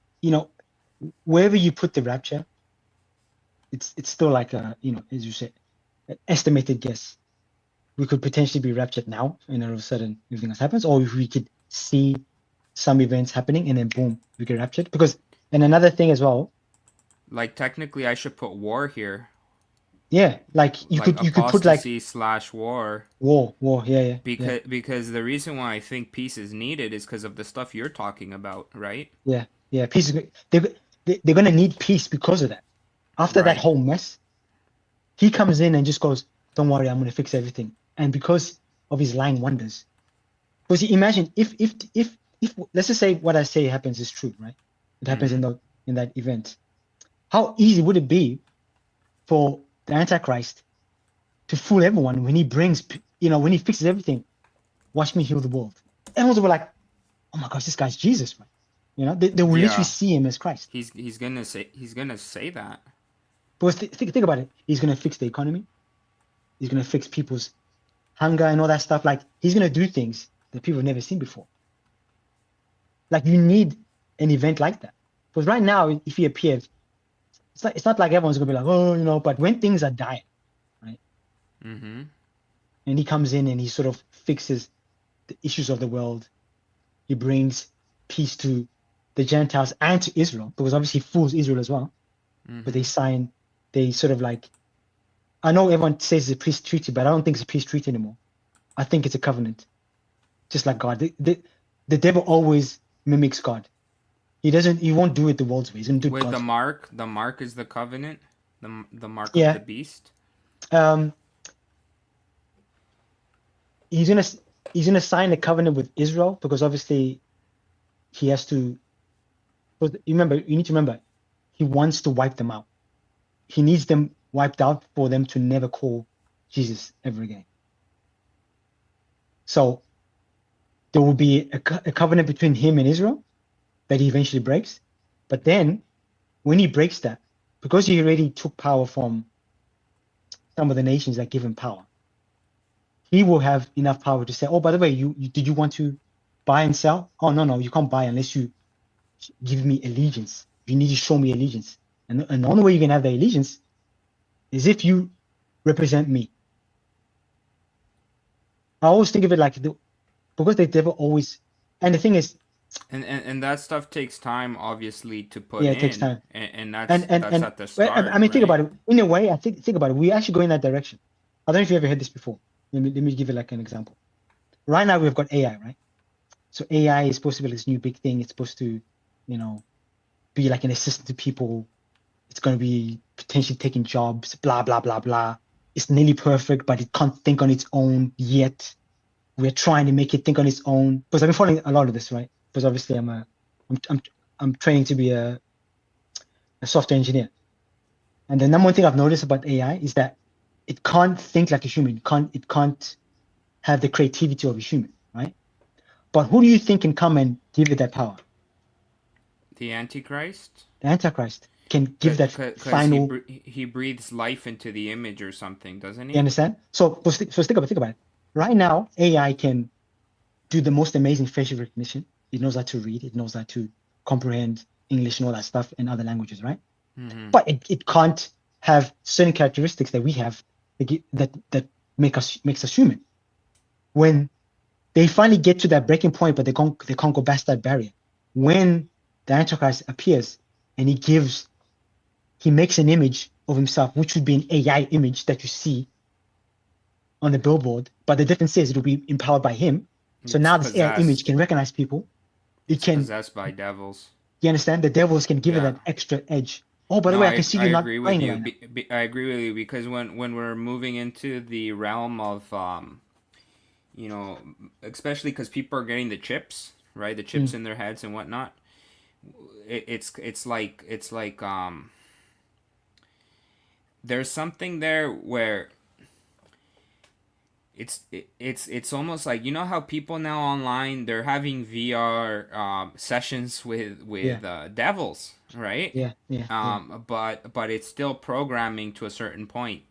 Speaker 1: wherever you put the rapture, it's still like as you said, an estimated guess. We could potentially be raptured now, and then all of a sudden everything else happens, or if we could see some events happening and then boom, we get raptured. Because and another thing as well,
Speaker 2: Like, technically, I should put war here.
Speaker 1: yeah, like
Speaker 2: Like
Speaker 1: you could put like
Speaker 2: apostasy slash war.
Speaker 1: war, yeah,
Speaker 2: Because the reason why I think peace is needed is because of the stuff you're talking about, right?
Speaker 1: yeah. Peace is they're gonna need peace because of that. After that
Speaker 2: Right.
Speaker 1: whole mess, He comes in and just goes, "Don't worry, I'm gonna fix everything." And because of his lying wonders, because imagine if let's just say what I say happens is true, right? It happens
Speaker 2: Mm-hmm.
Speaker 1: in that event. How easy would it be for the Antichrist to fool everyone when he brings, when he fixes everything? Watch me heal the world. Everyone's will be like, "Oh my gosh, this guy's Jesus, right?" They will literally
Speaker 2: Yeah.
Speaker 1: see him as Christ.
Speaker 2: He's gonna say that.
Speaker 1: Because think about it. He's gonna fix the economy. He's gonna fix people's hunger and all that stuff. Like he's gonna do things that people have never seen before. Like you need an event like that. Because right now, if he appears, it's not like everyone's gonna be like, "Oh, but when things are dying, right?
Speaker 2: Mm-hmm.
Speaker 1: And he comes in and he sort of fixes the issues of the world. He brings peace to the Gentiles and to Israel, because obviously he fools Israel as well. But
Speaker 2: Mm-hmm.
Speaker 1: they sort of like, I know everyone says it's a peace treaty, but I don't think it's a peace treaty anymore. I think it's a covenant, just like God. The devil always mimics God. He won't do it the world's way. He's gonna do it
Speaker 2: With the
Speaker 1: God's way.
Speaker 2: mark, the mark is the covenant, the mark of the
Speaker 1: Yeah.
Speaker 2: beast.
Speaker 1: Um, he's gonna he's gonna sign a covenant with Israel because obviously he has to. But you need to remember, he wants to wipe them out. He needs them wiped out for them to never call Jesus ever again. So there will be a covenant between him and Israel that he eventually breaks. But then when he breaks that, because he already took power from some of the nations that give him power, he will have enough power to say, "Oh, by the way, did you want to buy and sell? Oh, no, you can't buy unless you give me allegiance. You need to show me allegiance. And the only way you can have the allegiance is if you represent me." I always think of it like because the devil always, and the thing is,
Speaker 2: And that stuff takes time, obviously, to put
Speaker 1: yeah, it takes
Speaker 2: in,
Speaker 1: time.
Speaker 2: and
Speaker 1: And
Speaker 2: that's at the
Speaker 1: well, I
Speaker 2: start,
Speaker 1: mean, think
Speaker 2: right?
Speaker 1: about it. In a way, think about it. We actually go in that direction. I don't know if you ever heard this before. Let me give you like an example. Right now, we've got AI, right? So AI is supposed to be this new big thing. It's supposed to, you know, be like an assistant to people. It's going to be potentially taking jobs, blah, blah, blah, blah. It's nearly perfect, but it can't think on its own yet. We're trying to make it think on its own. Because I've been following a lot of this, right? Because obviously I'm training to be a software engineer. And the number one thing I've noticed about AI is that it can't think like a human. It can't have the creativity of a human, right? But who do you think can come and give it that power?
Speaker 2: The Antichrist,
Speaker 1: The Antichrist can give that
Speaker 2: because
Speaker 1: final.
Speaker 2: he breathes life into the image or something, doesn't
Speaker 1: You
Speaker 2: he?
Speaker 1: understand? So think about it. Right now, AI can do the most amazing facial recognition. It knows how to read. It knows how to comprehend English and all that stuff in other languages, right?
Speaker 2: Mm-hmm.
Speaker 1: But it can't have certain characteristics that we have that makes us human. When they finally get to that breaking point, but they can't go past that barrier. When the Antichrist appears and he makes an image of himself, which would be an AI image that you see on the billboard, but the difference is it'll be empowered by him. So
Speaker 2: It's
Speaker 1: now this AI image
Speaker 2: possessed.
Speaker 1: can recognize people. It
Speaker 2: It's
Speaker 1: can,
Speaker 2: possessed by devils.
Speaker 1: you understand? The devils can give it
Speaker 2: Yeah.
Speaker 1: that extra edge. Oh, by the
Speaker 2: No,
Speaker 1: way, I can see
Speaker 2: I
Speaker 1: you're not
Speaker 2: agree with
Speaker 1: buying
Speaker 2: you.
Speaker 1: right now.
Speaker 2: I agree with you because when we're moving into the realm of you know, especially because people are getting the chips, right? The chips
Speaker 1: Mm,
Speaker 2: in their heads and whatnot. It's like there's something there where it's almost like you know how people now online they're having VR sessions
Speaker 1: yeah,
Speaker 2: with devils, right?
Speaker 1: yeah.
Speaker 2: But it's still programming to a certain point,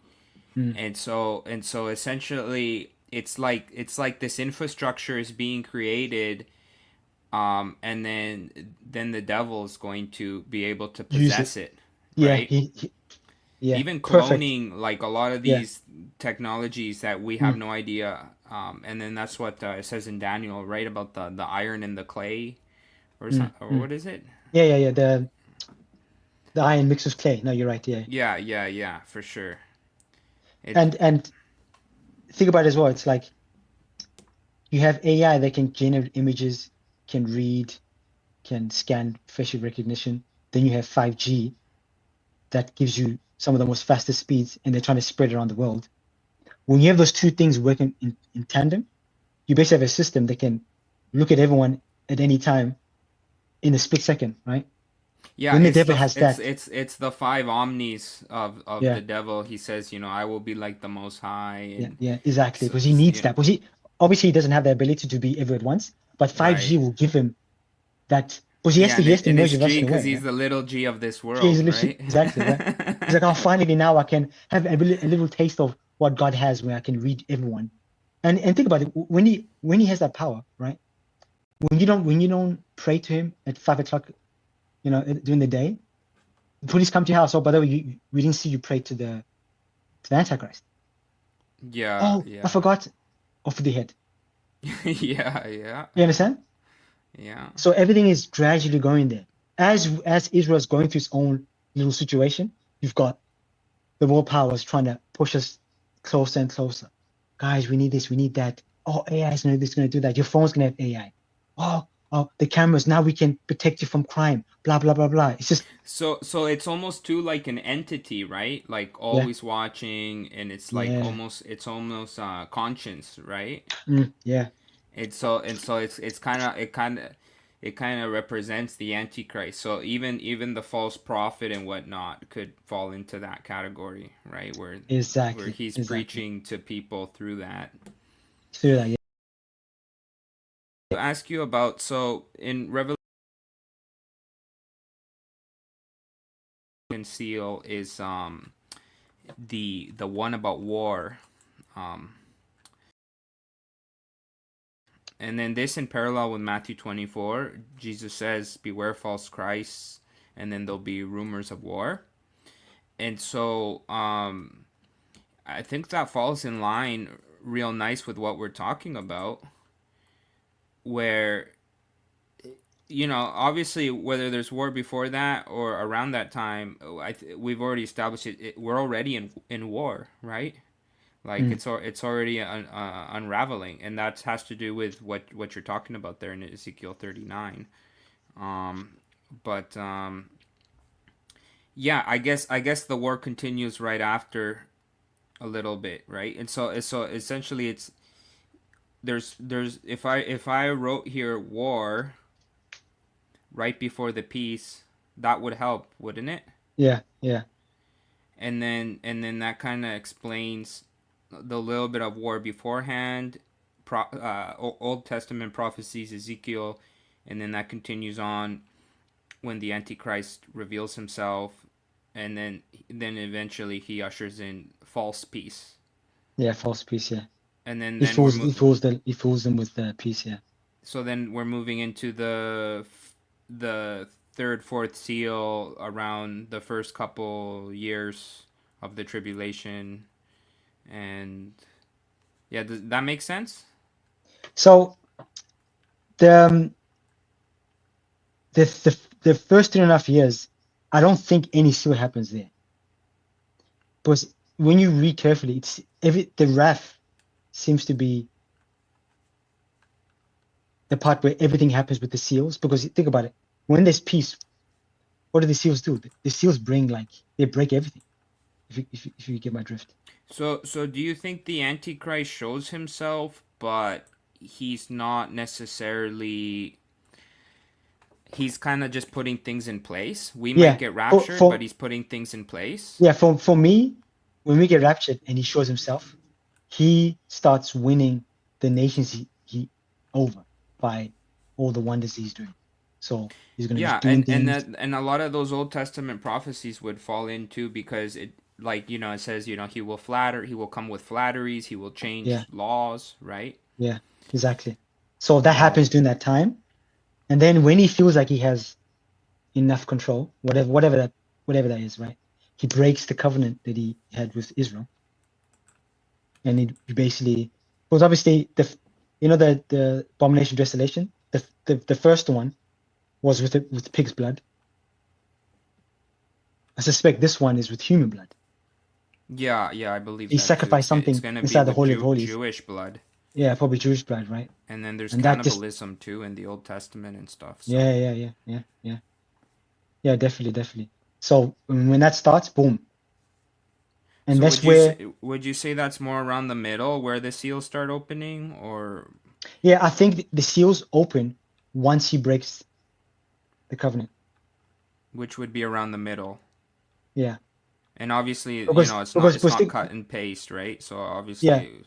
Speaker 1: Mm,
Speaker 2: and so essentially it's like this infrastructure is being created, and then the devil is going to be able to
Speaker 1: use it.
Speaker 2: possess it,
Speaker 1: Yeah,
Speaker 2: right?
Speaker 1: yeah,
Speaker 2: Even
Speaker 1: perfect.
Speaker 2: cloning, like a lot of
Speaker 1: Yeah.
Speaker 2: these technologies that we have
Speaker 1: Mm,
Speaker 2: no idea, and then that's what it says in Daniel, right, about the iron and the clay, or
Speaker 1: mm.
Speaker 2: what is it?
Speaker 1: Yeah. The iron mixes clay. No, you're right. Yeah.
Speaker 2: Yeah, for sure. It
Speaker 1: And think about it as well. It's like you have AI that can generate images, can read, can scan facial recognition. Then you have 5G that gives you some of the most fastest speeds, and they're trying to spread it around the world. When you have those two things working in tandem, you basically have a system that can look at everyone at any time in a split second, right?
Speaker 2: Yeah,
Speaker 1: When the devil has that,
Speaker 2: it's the five omnis of
Speaker 1: yeah,
Speaker 2: the devil. He says, I will be like the Most High,
Speaker 1: yeah,
Speaker 2: and
Speaker 1: yeah, exactly,
Speaker 2: so,
Speaker 1: because he needs that. Because he obviously he doesn't have the ability to be everywhere at once, but
Speaker 2: right.
Speaker 1: 5G will give him that. Because
Speaker 2: Yeah,
Speaker 1: he has to
Speaker 2: and
Speaker 1: merge
Speaker 2: it's
Speaker 1: with us
Speaker 2: G
Speaker 1: in a
Speaker 2: because
Speaker 1: way,
Speaker 2: he's
Speaker 1: right?
Speaker 2: the little G of this
Speaker 1: Yeah, he's
Speaker 2: world,
Speaker 1: literally
Speaker 2: right?
Speaker 1: exactly right. He's like, oh, finally now I can have a little taste of what God has, where I can read everyone. And think about it, when he has that power, right? When you don't pray to him at 5 o'clock, during the day, the police come to your house. Oh, by the way, we didn't see you pray to the Antichrist.
Speaker 2: Yeah,
Speaker 1: Oh, I
Speaker 2: yeah,
Speaker 1: forgot. Off the head.
Speaker 2: yeah, yeah,
Speaker 1: You understand?
Speaker 2: yeah.
Speaker 1: So everything is gradually going there. As Israel's going through its own little situation, you've got the world powers trying to push us closer and closer. Guys, we need this, we need that. Oh, AI is going to do this, going to do that. Your phone's going to have AI. Oh, the cameras, now we can protect you from crime. Blah, blah, blah, blah. It's just,
Speaker 2: So it's almost too like an entity, right? Like
Speaker 1: yeah,
Speaker 2: always watching, and it's like
Speaker 1: yeah,
Speaker 2: almost conscience, right?
Speaker 1: yeah,
Speaker 2: And so it kind of represents the Antichrist. So even the false prophet and whatnot could fall into that category, right? Where
Speaker 1: exactly,
Speaker 2: he's
Speaker 1: exactly.
Speaker 2: preaching to people through that.
Speaker 1: So that, yeah,
Speaker 2: To ask you about, so in Revelation seal is the one about war. Um and then this in parallel with Matthew 24, Jesus says, "Beware false Christs, and then there'll be rumors of war." And so I think that falls in line real nice with what we're talking about, where obviously, whether there's war before that or around that time, we've already established we're already in war, right? Like
Speaker 1: mm,
Speaker 2: it's already unraveling, and that has to do with what you're talking about there in Ezekiel 39. Um, but yeah, I guess the war continues right after a little bit, right? And so essentially, it's there's if I wrote here war right before the peace, that would help, wouldn't it?
Speaker 1: yeah, yeah,
Speaker 2: And then that kind of explains the little bit of war beforehand, Old Testament prophecies, Ezekiel, and then that continues on when the Antichrist reveals himself, and then eventually he ushers in false peace,
Speaker 1: yeah, false peace, yeah.
Speaker 2: and then
Speaker 1: He
Speaker 2: then we're
Speaker 1: fools, he fools the, he fools them with the peace, yeah.
Speaker 2: so then we're moving into the third, fourth seal around the first couple years of the tribulation, and yeah, does that make sense?
Speaker 1: So the, um, the first 3.5 years, I don't think any seal happens there. Because when you read carefully, the wrath seems to be the part where everything happens with the seals. Because think about it, when there's peace, what do the seals do? The seals they break everything. If you get my drift.
Speaker 2: So do you think the Antichrist shows himself, but he's not necessarily, he's kind of just putting things in place? We might
Speaker 1: Yeah.
Speaker 2: get
Speaker 1: For
Speaker 2: raptured, but
Speaker 1: for
Speaker 2: he's putting things in place.
Speaker 1: yeah for me, when we get raptured and he shows himself, he starts winning the nations he over by all the wonders he's doing. So he's gonna be
Speaker 2: Yeah,
Speaker 1: doing things.
Speaker 2: and a lot of those Old Testament prophecies would fall into, because it, like, it says, he will come with flatteries, he will change
Speaker 1: Yeah,
Speaker 2: laws, right?
Speaker 1: yeah, exactly. So that
Speaker 2: Um
Speaker 1: happens during that time, and then when he feels like he has enough control, whatever that is, right? He breaks the covenant that he had with Israel, and he basically, because obviously the abomination of desolation, the first one was with pig's blood. I suspect this one is with human blood.
Speaker 2: yeah, yeah, I believe
Speaker 1: He
Speaker 2: that too.
Speaker 1: sacrificed
Speaker 2: It's
Speaker 1: something
Speaker 2: going to be
Speaker 1: inside the
Speaker 2: with
Speaker 1: Holy of Holies.
Speaker 2: Jewish blood.
Speaker 1: Yeah, probably Jewish blood, right?
Speaker 2: And then there's
Speaker 1: And that just,
Speaker 2: cannibalism too in the Old Testament and stuff. So,
Speaker 1: yeah, yeah, yeah, yeah, yeah, yeah, definitely, definitely. So when that starts, boom. And
Speaker 2: So
Speaker 1: that's where,
Speaker 2: would you say that's more around the middle where the seals start opening, or
Speaker 1: yeah, I think the seals open once he breaks the covenant.
Speaker 2: which would be around the middle?
Speaker 1: Yeah,
Speaker 2: And obviously,
Speaker 1: because
Speaker 2: it's not cut and paste, right? So
Speaker 1: yeah,
Speaker 2: obviously,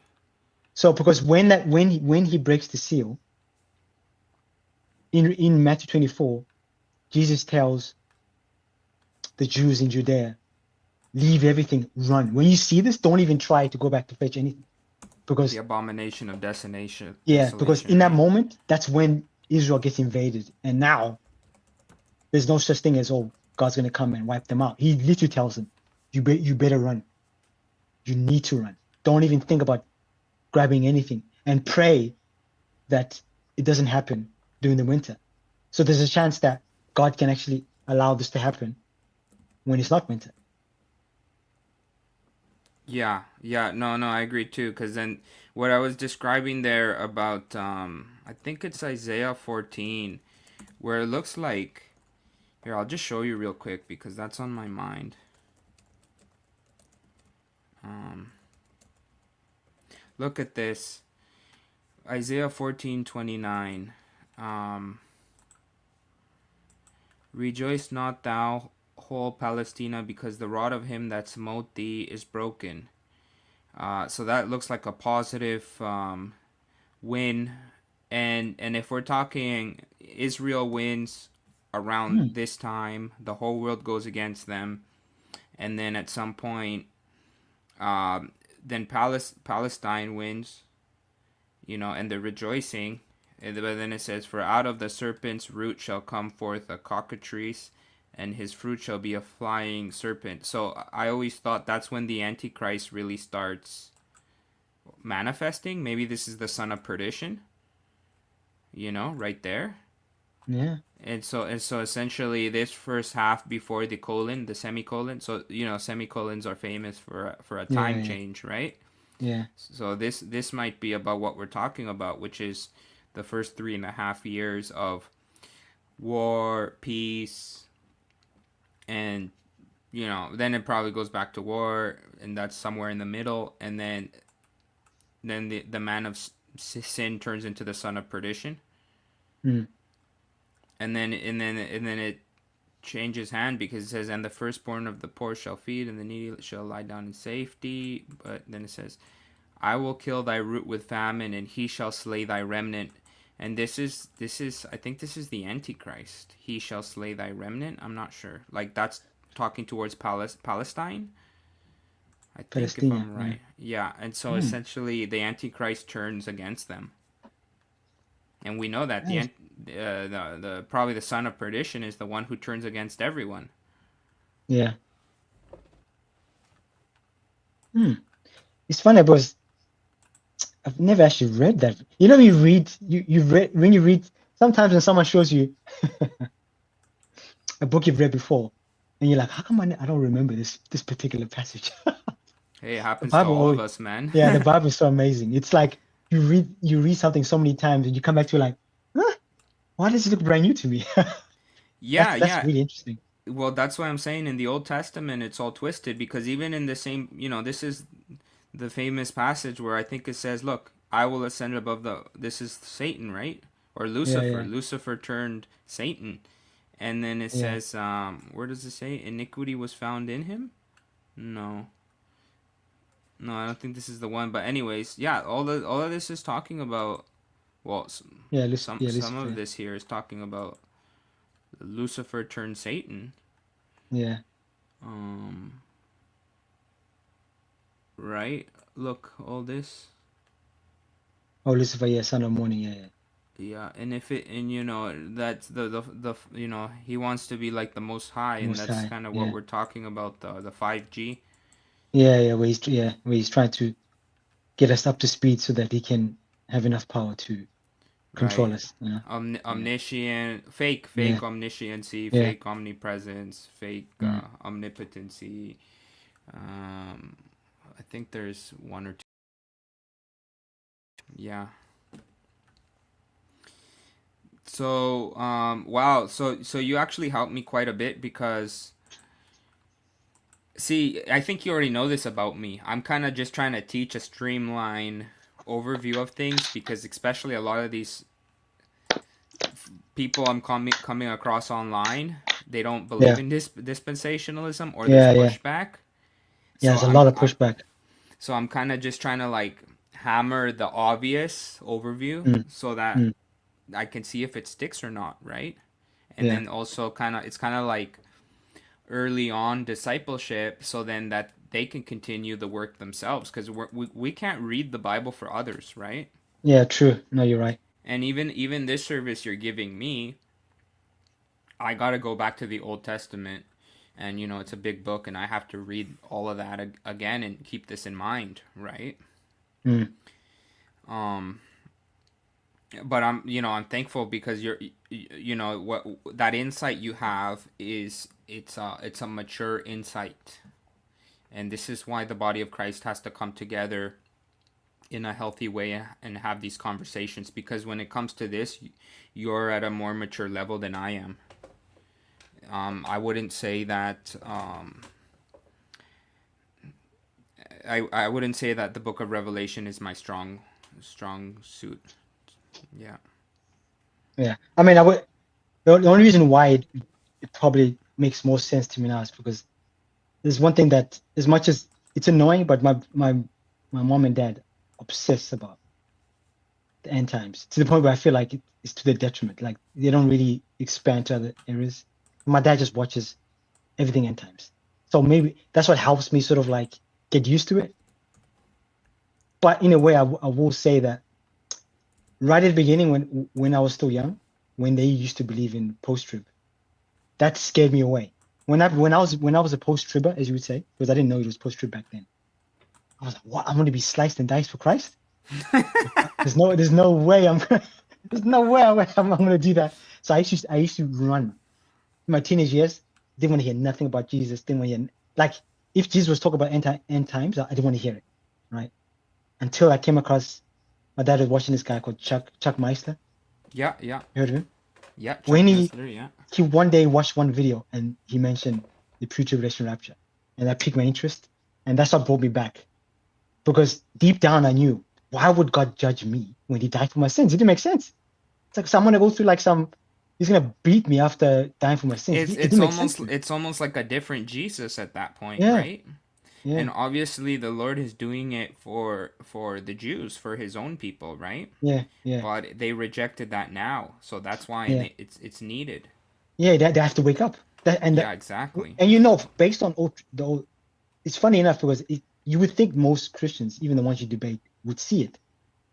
Speaker 1: so because when he breaks the seal in Matthew 24, Jesus tells the Jews in Judea, leave everything, run. When you see this, don't even try to go back to fetch anything,
Speaker 2: the
Speaker 1: because
Speaker 2: abomination of desolation,
Speaker 1: yeah, because in that
Speaker 2: right?
Speaker 1: moment, that's when Israel gets invaded, and now there's no such thing as, oh, God's gonna come and wipe them out. He literally tells them, you better run. You need to run. Don't even think about grabbing anything, and pray that it doesn't happen during the winter. So there's a chance that God can actually allow this to happen when it's not winter.
Speaker 2: Yeah, yeah, no, no, I agree too. Because then what I was describing there about, I think it's Isaiah 14, where it looks like, here, I'll just show you real quick because that's on my mind. Um, Look at this, Isaiah 14:29. Um, Rejoice not thou, whole Palestina, because the rod of him that smote thee is broken. So that looks like a positive win, and if we're talking Israel wins around
Speaker 1: Hmm.
Speaker 2: this time, the whole world goes against them, and then at some point, um, then Palestine wins, and they're rejoicing. But then it says, "For out of the serpent's root shall come forth a cockatrice, and his fruit shall be a flying serpent." So I always thought that's when the Antichrist really starts manifesting. Maybe this is the son of perdition, right there.
Speaker 1: Yeah.
Speaker 2: And so essentially this first half before the colon, the semicolon. So semicolons are famous for a
Speaker 1: Yeah.
Speaker 2: time
Speaker 1: Yeah.
Speaker 2: change, right?
Speaker 1: Yeah.
Speaker 2: So this might be about what we're talking about, which is the first 3.5 years of war, peace, and then it probably goes back to war, and that's somewhere in the middle, and then the man of sin turns into the son of perdition,
Speaker 1: Hmm.
Speaker 2: and then it changes hand because it says, "And the firstborn of the poor shall feed, and the needy shall lie down in safety." But then it says, "I will kill thy root with famine, and he shall slay thy remnant." And this is I think this is the Antichrist. He shall slay thy remnant. I'm not sure. Like that's talking towards Palestine. I think if
Speaker 1: Palestine.
Speaker 2: I'm
Speaker 1: Yeah.
Speaker 2: right. Yeah, and so
Speaker 1: Hmm.
Speaker 2: essentially the Antichrist turns against them. And we know that
Speaker 1: Nice.
Speaker 2: the probably the son of perdition is the one who turns against everyone.
Speaker 1: Yeah. Hmm. It's funny because I've never actually read that. You read when you read sometimes when someone shows you a book you've read before, and you're like, how come I don't remember this particular passage?
Speaker 2: Hey, it
Speaker 1: The
Speaker 2: happens to
Speaker 1: Bible
Speaker 2: all of
Speaker 1: always,
Speaker 2: us, man.
Speaker 1: yeah, the Bible is so amazing. It's like you read something so many times and you come back to like, huh? Why does it look brand new to me?
Speaker 2: Yeah,
Speaker 1: That's
Speaker 2: yeah.
Speaker 1: really interesting.
Speaker 2: Well, that's why I'm saying in the Old Testament it's all twisted because even in the same, this is the famous passage where I think it says, "Look, I will ascend above the." This is Satan, right? Or
Speaker 1: Yeah,
Speaker 2: Lucifer.
Speaker 1: yeah,
Speaker 2: Lucifer turned Satan, and then it
Speaker 1: yeah.
Speaker 2: says, where does it say iniquity was found in him? No, no, I don't think this is the one. But anyways, yeah, all of this is talking about. Well, some
Speaker 1: Yeah,
Speaker 2: some of
Speaker 1: Lucifer.
Speaker 2: this here is talking about Lucifer turned Satan.
Speaker 1: Yeah.
Speaker 2: Um, right? Look, all this.
Speaker 1: Oh, Lucifer, yeah, son of morning, yeah, yeah.
Speaker 2: Yeah, and if it and that's the he wants to be like the most high, and
Speaker 1: Most
Speaker 2: that's
Speaker 1: High,
Speaker 2: kind of what
Speaker 1: yeah.
Speaker 2: we're talking about, the 5G.
Speaker 1: Yeah, where he's trying to get us up to speed so that he can have enough power to control
Speaker 2: Right?
Speaker 1: us. Yeah, yeah,
Speaker 2: Omniscient,
Speaker 1: yeah,
Speaker 2: fake omnisciency,
Speaker 1: yeah.
Speaker 2: fake omnipresence, fake
Speaker 1: Mm.
Speaker 2: omnipotency. Um, I think there's one or two. Yeah. So, wow. So you actually helped me quite a bit because See, I think you already know this about me. I'm kind of just trying to teach a streamline overview of things because, especially a lot of these people I'm coming across online, they don't believe
Speaker 1: Yeah,
Speaker 2: in dispensationalism or there's
Speaker 1: yeah, yeah,
Speaker 2: pushback.
Speaker 1: yeah.
Speaker 2: So
Speaker 1: There's a lot of
Speaker 2: I'm
Speaker 1: pushback.
Speaker 2: so I'm kind of just trying to like hammer the obvious overview
Speaker 1: Mm,
Speaker 2: so that
Speaker 1: mm,
Speaker 2: I can see if it sticks or not, right? And
Speaker 1: yeah,
Speaker 2: then also it's kind of like early on discipleship so then that they can continue the work themselves because we can't read the Bible for others, right?
Speaker 1: yeah. True. No, you're right.
Speaker 2: And even this service you're giving me, I got to go back to the Old Testament, and it's a big book and I have to read all of that again and keep this in mind, right?
Speaker 1: Mm,
Speaker 2: um but I'm thankful because what that insight you have is it's a mature insight, and this is why the body of Christ has to come together in a healthy way and have these conversations, because when it comes to this, you're at a more mature level than I am. I wouldn't say that I wouldn't say that the book of Revelation is my strong suit. Yeah.
Speaker 1: yeah. I mean, I would. The only reason why it probably makes more sense to me now is because there's one thing that, as much as it's annoying, but my mom and dad obsess about the end times to the point where I feel like it's to their detriment. Like they don't really expand to other areas. My dad just watches everything end times. So maybe that's what helps me sort of like get used to it. But in a way, I will say that right at the beginning, when I was still young, when they used to believe in post trib, that scared me away. When I was a post tribber, as you would say, because I didn't know it was post trib back then. I was like, what? I'm going to be sliced and diced for Christ? There's no way there's no way I'm going to do that. So I used to run in my teenage years. Didn't want to hear nothing about Jesus. Didn't want to hear, like, if Jesus was talking about end times, I didn't want to hear it, right? Until I came across, my dad was watching this guy called Chuck Meister.
Speaker 2: Yeah, yeah,
Speaker 1: You heard of him?
Speaker 2: yeah. Chuck
Speaker 1: When
Speaker 2: Missler, yeah.
Speaker 1: he one day watched one video and he mentioned the pre-tribulation rapture, and that piqued my interest, and that's what brought me back. Because deep down, I knew, why would God judge me when He died for my sins? It didn't make sense. It's like someone to go through like He's gonna beat me after dying for my sins.
Speaker 2: It's
Speaker 1: It
Speaker 2: it's
Speaker 1: didn't make sense
Speaker 2: almost
Speaker 1: to me.
Speaker 2: it's almost like a different Jesus at that point,
Speaker 1: Yeah,
Speaker 2: right?
Speaker 1: yeah,
Speaker 2: And obviously the Lord is doing it for the Jews, for his own people, right?
Speaker 1: yeah, yeah,
Speaker 2: But they rejected that now. So that's why, and
Speaker 1: yeah,
Speaker 2: it's needed.
Speaker 1: yeah. They have to wake up.
Speaker 2: Yeah, exactly.
Speaker 1: And based on it's funny enough because you would think most Christians, even the ones you debate, would see it.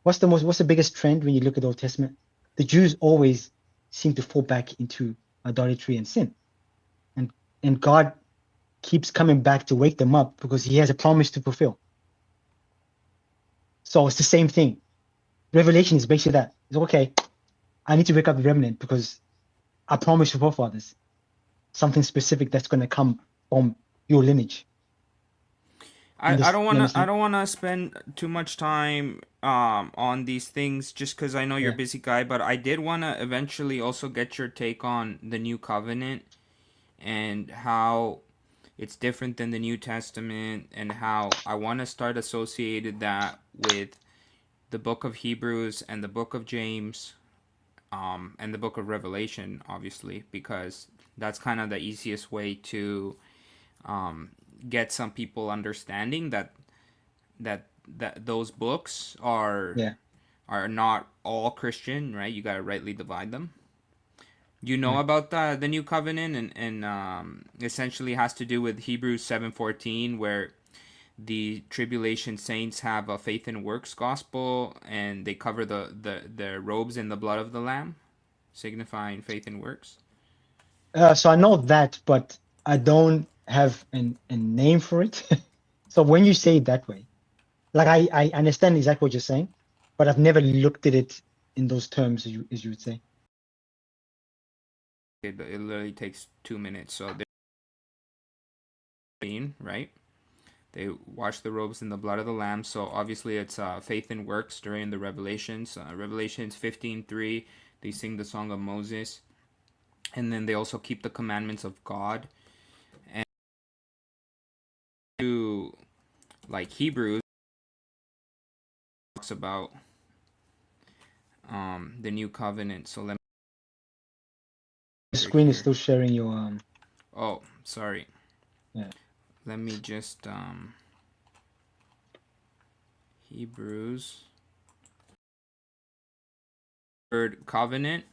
Speaker 1: What's the biggest trend when you look at the Old Testament? The Jews always seem to fall back into idolatry and sin, and God keeps coming back to wake them up because He has a promise to fulfill. So it's the same thing. Revelation is basically that. It's okay. I need to wake up the remnant because I promised your forefathers something specific that's going to come from your lineage.
Speaker 2: I, I don't
Speaker 1: You
Speaker 2: wanna I
Speaker 1: understand?
Speaker 2: don't wanna spend too much time on these things just because I know you're a
Speaker 1: Yeah,
Speaker 2: busy guy, but I did wanna eventually also get your take on the New Covenant and how it's different than the New Testament, and how I want to start associated that with the book of Hebrews and the book of James, and the book of Revelation, obviously, because that's kind of the easiest way to um, get some people understanding that those books
Speaker 1: yeah,
Speaker 2: are not all Christian, right? You got to rightly divide them. You know
Speaker 1: yeah.
Speaker 2: about the new covenant, and essentially has to do with Hebrews 7:14, where the tribulation saints have a faith and works gospel, and they cover the robes in the blood of the lamb, signifying faith and works.
Speaker 1: So I know that, but I don't have a name for it. So when you say it that way, like I understand exactly what you're saying, but I've never looked at it in those terms as you would say.
Speaker 2: It literally takes 2 minutes. So they're clean, right? They wash the robes in the blood of the lamb. So obviously it's faith and works during the Revelations. Revelations 15:3, they sing the song of Moses, and then they also keep the commandments of God. to like Hebrews talks about the new covenant. So let me
Speaker 1: The screen is
Speaker 2: here.
Speaker 1: still sharing your
Speaker 2: Oh, sorry.
Speaker 1: yeah.
Speaker 2: Let me just Hebrews third covenant.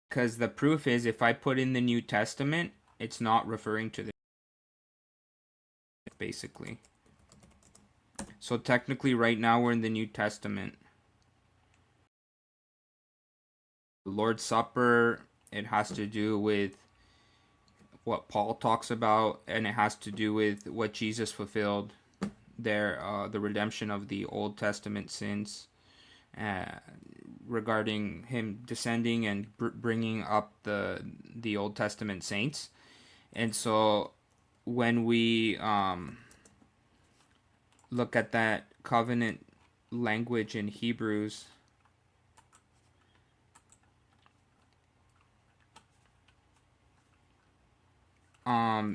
Speaker 2: Because the proof is if I put in the New Testament, it's not referring to the basically. So technically right now we're in the New Testament. The Lord's Supper, it has to do with what Paul talks about, and it has to do with what Jesus fulfilled there, the redemption of the Old Testament sins, uh, regarding him descending and bringing up the Old Testament saints. And so when we look at that covenant language in Hebrews,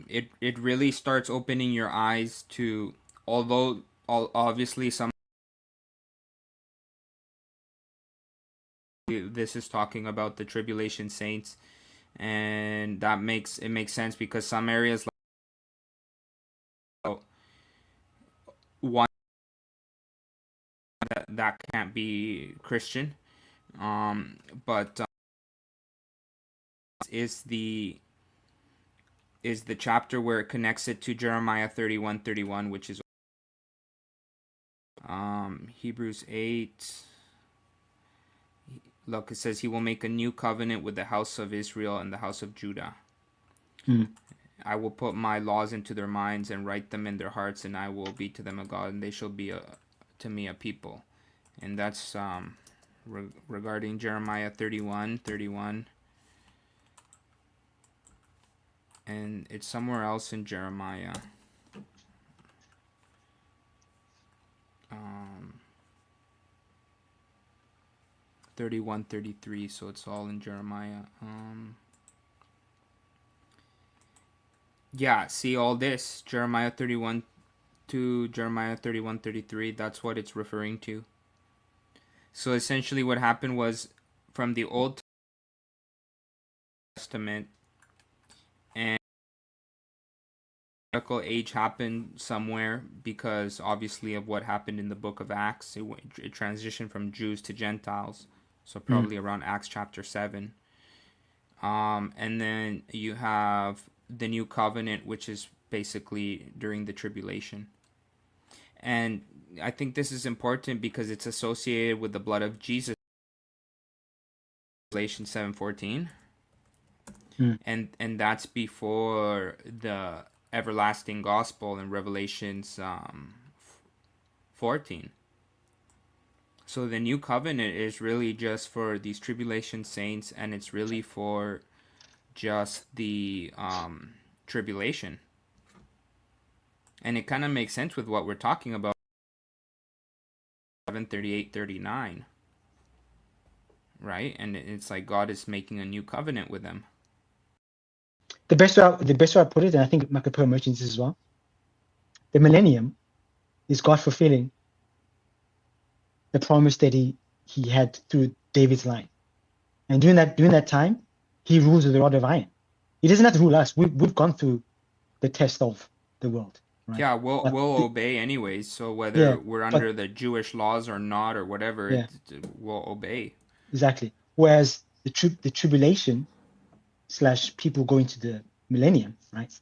Speaker 2: it really starts opening your eyes to, although obviously some this is talking about the tribulation saints, and that makes sense because some areas like one that can't be Christian, but is the chapter where it connects it to Jeremiah 31:31, which is Hebrews 8. Look, it says he will make a new covenant with the house of Israel and the house of Judah. I will put my laws into their minds and write them in their hearts, and I will be to them a God, and they shall be to me a people. And that's regarding Jeremiah 31:31. And it's somewhere else in Jeremiah. 31:33, so it's all in Jeremiah. Yeah, see all this, Jeremiah 31 to Jeremiah 31:33, that's what it's referring to. So essentially what happened was from the Old Testament, and age happened somewhere because obviously of what happened in the book of Acts. It transitioned from Jews to Gentiles, so probably around Acts chapter 7. And then you have the new covenant, which is basically during the tribulation. And I think this is important because it's associated with the blood of Jesus. Revelation 7:14. And that's before the everlasting gospel in Revelations 14. So the new covenant is really just for these tribulation saints, and it's really for just the tribulation. And it kind of makes sense with what we're talking about. 7:38-39, right? And it's like God is making a new covenant with them.
Speaker 1: The best way I put it, and I think Michael Pearl mentions this as well, the millennium is God fulfilling the promise that he had through David's line. And during that time, he rules with a rod of iron. He doesn't have to rule us. We've gone through the test of the world, right?
Speaker 2: Yeah, we'll obey anyways. So whether we're under the Jewish laws or not, or whatever, we'll obey.
Speaker 1: Exactly. Whereas the tribulation / people going to the millennium, right?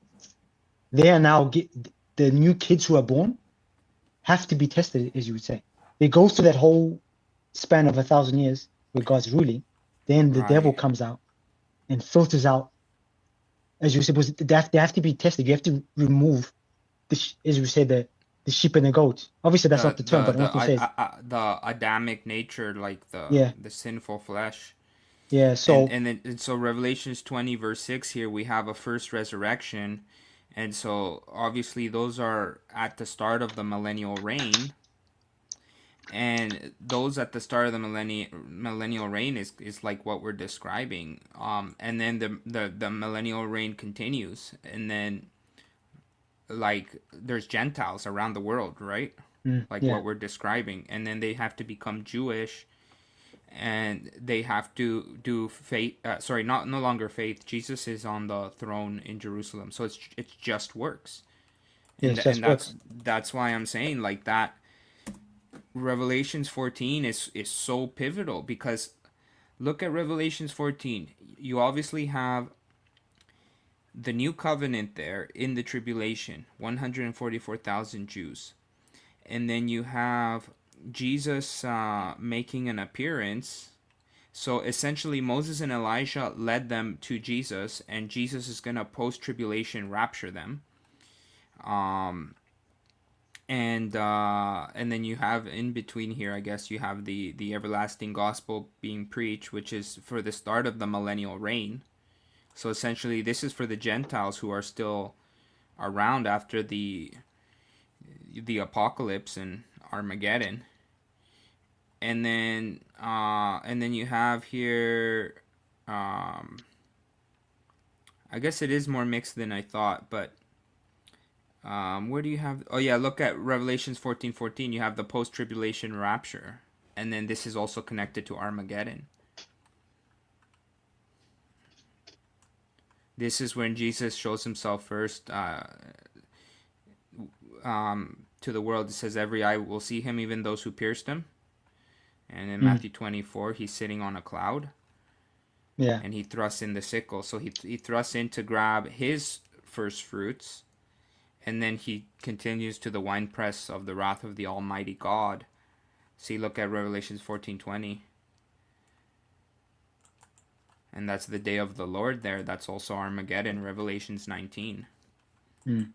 Speaker 1: They are now the new kids who are born have to be tested, as you would say. It goes through that whole span of 1,000 years where God's ruling. Then the devil comes out and filters out, as you said, they have to be tested. You have to remove, as you say, the sheep and the goat. Obviously, that's not the term, but what I'm saying is
Speaker 2: the Adamic nature, like the sinful flesh.
Speaker 1: Yeah. So
Speaker 2: and so Revelations 20 verse 6 here we have a first resurrection, and so obviously those are at the start of the millennial reign. and those at the start of the millennial reign is like what we're describing. And then the millennial reign continues, and then like there's Gentiles around the world, right? Like
Speaker 1: Yeah.
Speaker 2: what we're describing, and then they have to become Jewish, and they have to do faith. Sorry, not no longer faith. Jesus is on the throne in Jerusalem, so it's just works,
Speaker 1: Yeah. It
Speaker 2: and
Speaker 1: just works.
Speaker 2: that's why I'm saying like that. Revelations 14 is so pivotal because look at Revelations 14. You obviously have the new covenant there in the tribulation, 144,000 Jews. And then you have Jesus making an appearance. So essentially, Moses and Elijah led them to Jesus, and Jesus is going to post tribulation rapture them. Um, and then you have in between here, I guess you have the everlasting gospel being preached, which is for the start of the millennial reign. So essentially, this is for the Gentiles who are still around after the apocalypse and Armageddon. And then you have here, I guess it is more mixed than I thought, but where do you have? Oh yeah, look at Revelations 14:14. You have the post-tribulation rapture, and then this is also connected to Armageddon. This is when Jesus shows himself first to the world. It says, "Every eye will see him, even those who pierced him." And in
Speaker 1: Mm.
Speaker 2: Matthew 24, he's sitting on a cloud,
Speaker 1: Yeah.
Speaker 2: and he thrusts in the sickle. So he thrusts in to grab his first fruits, and then he continues to the winepress of the wrath of the Almighty God. See, look at Revelations 14:20. And that's the day of the Lord there. That's also Armageddon, Revelations 19.
Speaker 1: Mm.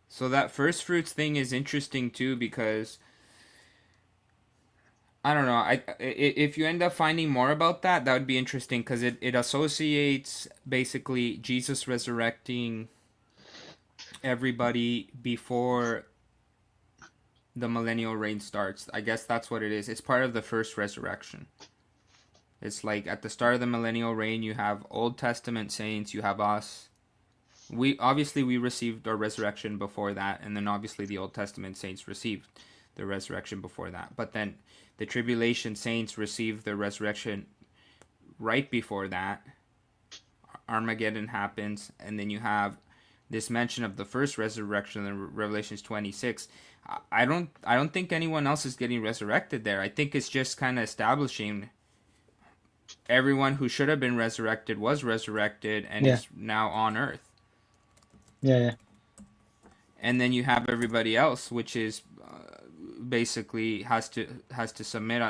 Speaker 2: So that first fruits thing is interesting too because I don't know. If you end up finding more about that, that would be interesting because it associates basically Jesus resurrecting everybody before the millennial reign starts. I guess that's what it is. It's part of the first resurrection. It's like at the start of the millennial reign, you have Old Testament saints, you have us. We received our resurrection before that, and then obviously the Old Testament saints received the resurrection before that. But then the tribulation saints received the resurrection right before that. Armageddon happens, and then you have this mention of the first resurrection in Revelations 26. I don't think anyone else is getting resurrected there. I think it's just kind of establishing everyone who should have been resurrected was resurrected and
Speaker 1: Yeah.
Speaker 2: is now on earth.
Speaker 1: Yeah. Yeah.
Speaker 2: And then you have everybody else, which is basically has to submit.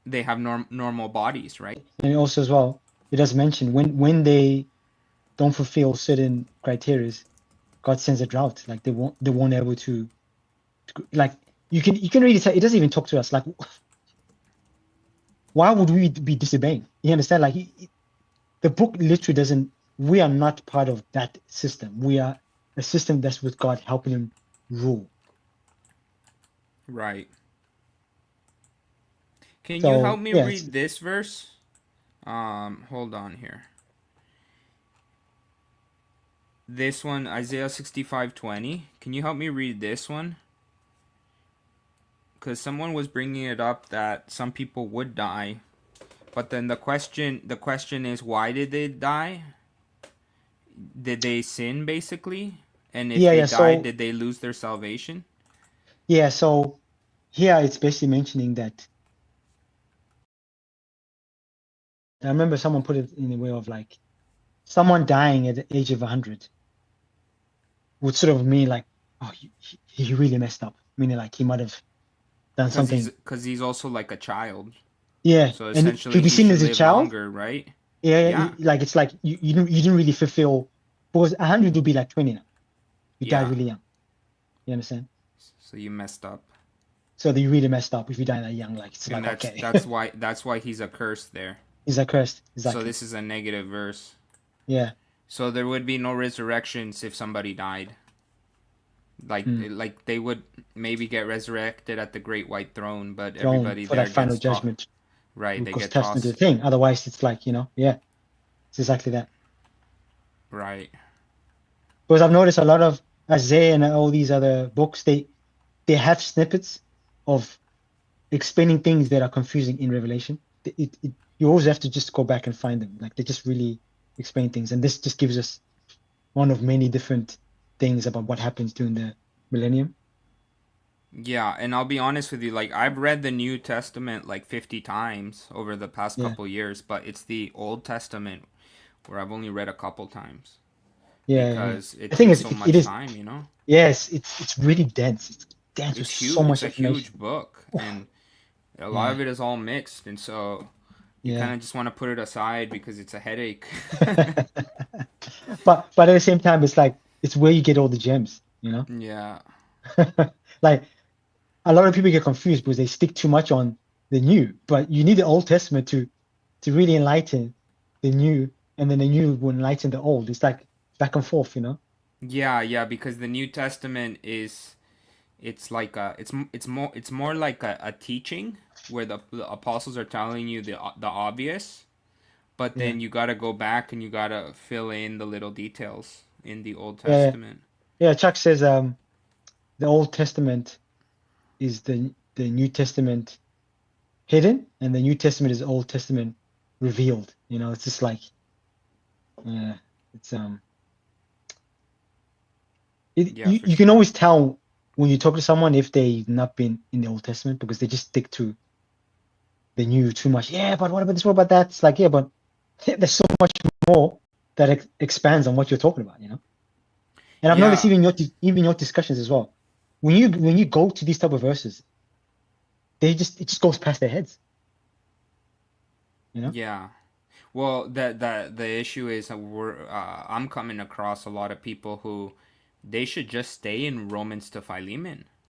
Speaker 2: They have normal bodies, right?
Speaker 1: And also as well, it does mention when they don't fulfill certain criteria, God sends a drought. Like they won't able to like you can really tell it doesn't even talk to us. Like why would we be disobeying? You understand? Like the book literally doesn't. We are not part of that system. We are a system that's with God helping him rule.
Speaker 2: Right. Can you help
Speaker 1: So
Speaker 2: me
Speaker 1: yeah, it's
Speaker 2: read this verse? Hold on here. This one, Isaiah 65:20. Can you help me read this one? Because someone was bringing it up that some people would die, but then the question is, why did they die? Did they sin basically? And if
Speaker 1: yeah,
Speaker 2: they
Speaker 1: yeah.
Speaker 2: died,
Speaker 1: So
Speaker 2: did they lose their salvation?
Speaker 1: yeah, so here it's basically mentioning that I remember someone put it in the way of like someone dying at the age of 100 would sort of mean like, oh, he really messed up, meaning like he might have done
Speaker 2: Because he's
Speaker 1: something.
Speaker 2: because he's also like a child.
Speaker 1: Yeah,
Speaker 2: So
Speaker 1: and
Speaker 2: essentially,
Speaker 1: to be
Speaker 2: he
Speaker 1: seen
Speaker 2: should
Speaker 1: as a
Speaker 2: live
Speaker 1: child,
Speaker 2: longer, right?
Speaker 1: yeah,
Speaker 2: Yeah,
Speaker 1: like it's like you didn't really fulfill because 100 would be like 20 now. You died
Speaker 2: yeah.
Speaker 1: really young. You understand?
Speaker 2: So you messed up,
Speaker 1: So you really messed up if you die that young. Like it's
Speaker 2: and
Speaker 1: like
Speaker 2: that's
Speaker 1: okay,
Speaker 2: that's why that's why he's accursed there.
Speaker 1: is that cursed?
Speaker 2: So
Speaker 1: Exactly.
Speaker 2: this is a negative verse.
Speaker 1: Yeah,
Speaker 2: So there would be no resurrections if somebody died.
Speaker 1: Mm.
Speaker 2: Like they would maybe get resurrected at the great white throne, but
Speaker 1: Throne
Speaker 2: everybody
Speaker 1: for
Speaker 2: there
Speaker 1: that final
Speaker 2: gets taught.
Speaker 1: judgment,
Speaker 2: Right, they
Speaker 1: because
Speaker 2: get
Speaker 1: testament to the
Speaker 2: tossed.
Speaker 1: thing. Otherwise, it's like, yeah, it's exactly that.
Speaker 2: Right.
Speaker 1: Because I've noticed a lot of Isaiah and all these other books, they have snippets of explaining things that are confusing in Revelation. You always have to just go back and find them. Like they just really explain things, and this just gives us one of many different things about what happens during the millennium.
Speaker 2: Yeah, and I'll be honest with you, like I've read the New Testament like 50 times over the past
Speaker 1: Yeah,
Speaker 2: couple years, but it's the Old Testament where I've only read a couple times
Speaker 1: yeah.
Speaker 2: because it
Speaker 1: The thing
Speaker 2: takes
Speaker 1: is,
Speaker 2: so
Speaker 1: it
Speaker 2: much
Speaker 1: is,
Speaker 2: time, you know?
Speaker 1: yes, it's really dense. It's dense with
Speaker 2: It's
Speaker 1: so
Speaker 2: huge. It's
Speaker 1: much
Speaker 2: a
Speaker 1: information.
Speaker 2: huge book, and a lot
Speaker 1: Yeah,
Speaker 2: of it is all mixed, and so you kind
Speaker 1: yeah.
Speaker 2: of just want to put it aside because it's a headache.
Speaker 1: But at the same time, it's like it's where you get all the gems.
Speaker 2: Yeah.
Speaker 1: Like a lot of people get confused because they stick too much on the new, but you need the Old Testament to really enlighten the new, and then the new will enlighten the old. It's like back and forth.
Speaker 2: Yeah, yeah, because the New Testament is it's like it's more like a teaching where the apostles are telling you the obvious, but
Speaker 1: Yeah,
Speaker 2: then you got to go back and you got to fill in the little details in the Old
Speaker 1: yeah,
Speaker 2: Testament.
Speaker 1: yeah. Chuck says the Old Testament is the New Testament hidden, and the New Testament is the Old Testament revealed. It's just like yeah, it's
Speaker 2: Yeah, for
Speaker 1: you can
Speaker 2: sure.
Speaker 1: always tell when you talk to someone if they've not been in the Old Testament because they just stick to the new too much. Yeah, but what about this? What about that? It's like, yeah, but there's so much more that expands on what you're talking about. And I've noticed
Speaker 2: Yeah,
Speaker 1: even your discussions as well. When you go to these type of verses, it just goes past their heads. You know?
Speaker 2: yeah. Well, the issue is that I'm coming across a lot of people who they should just stay in Romans to Philemon.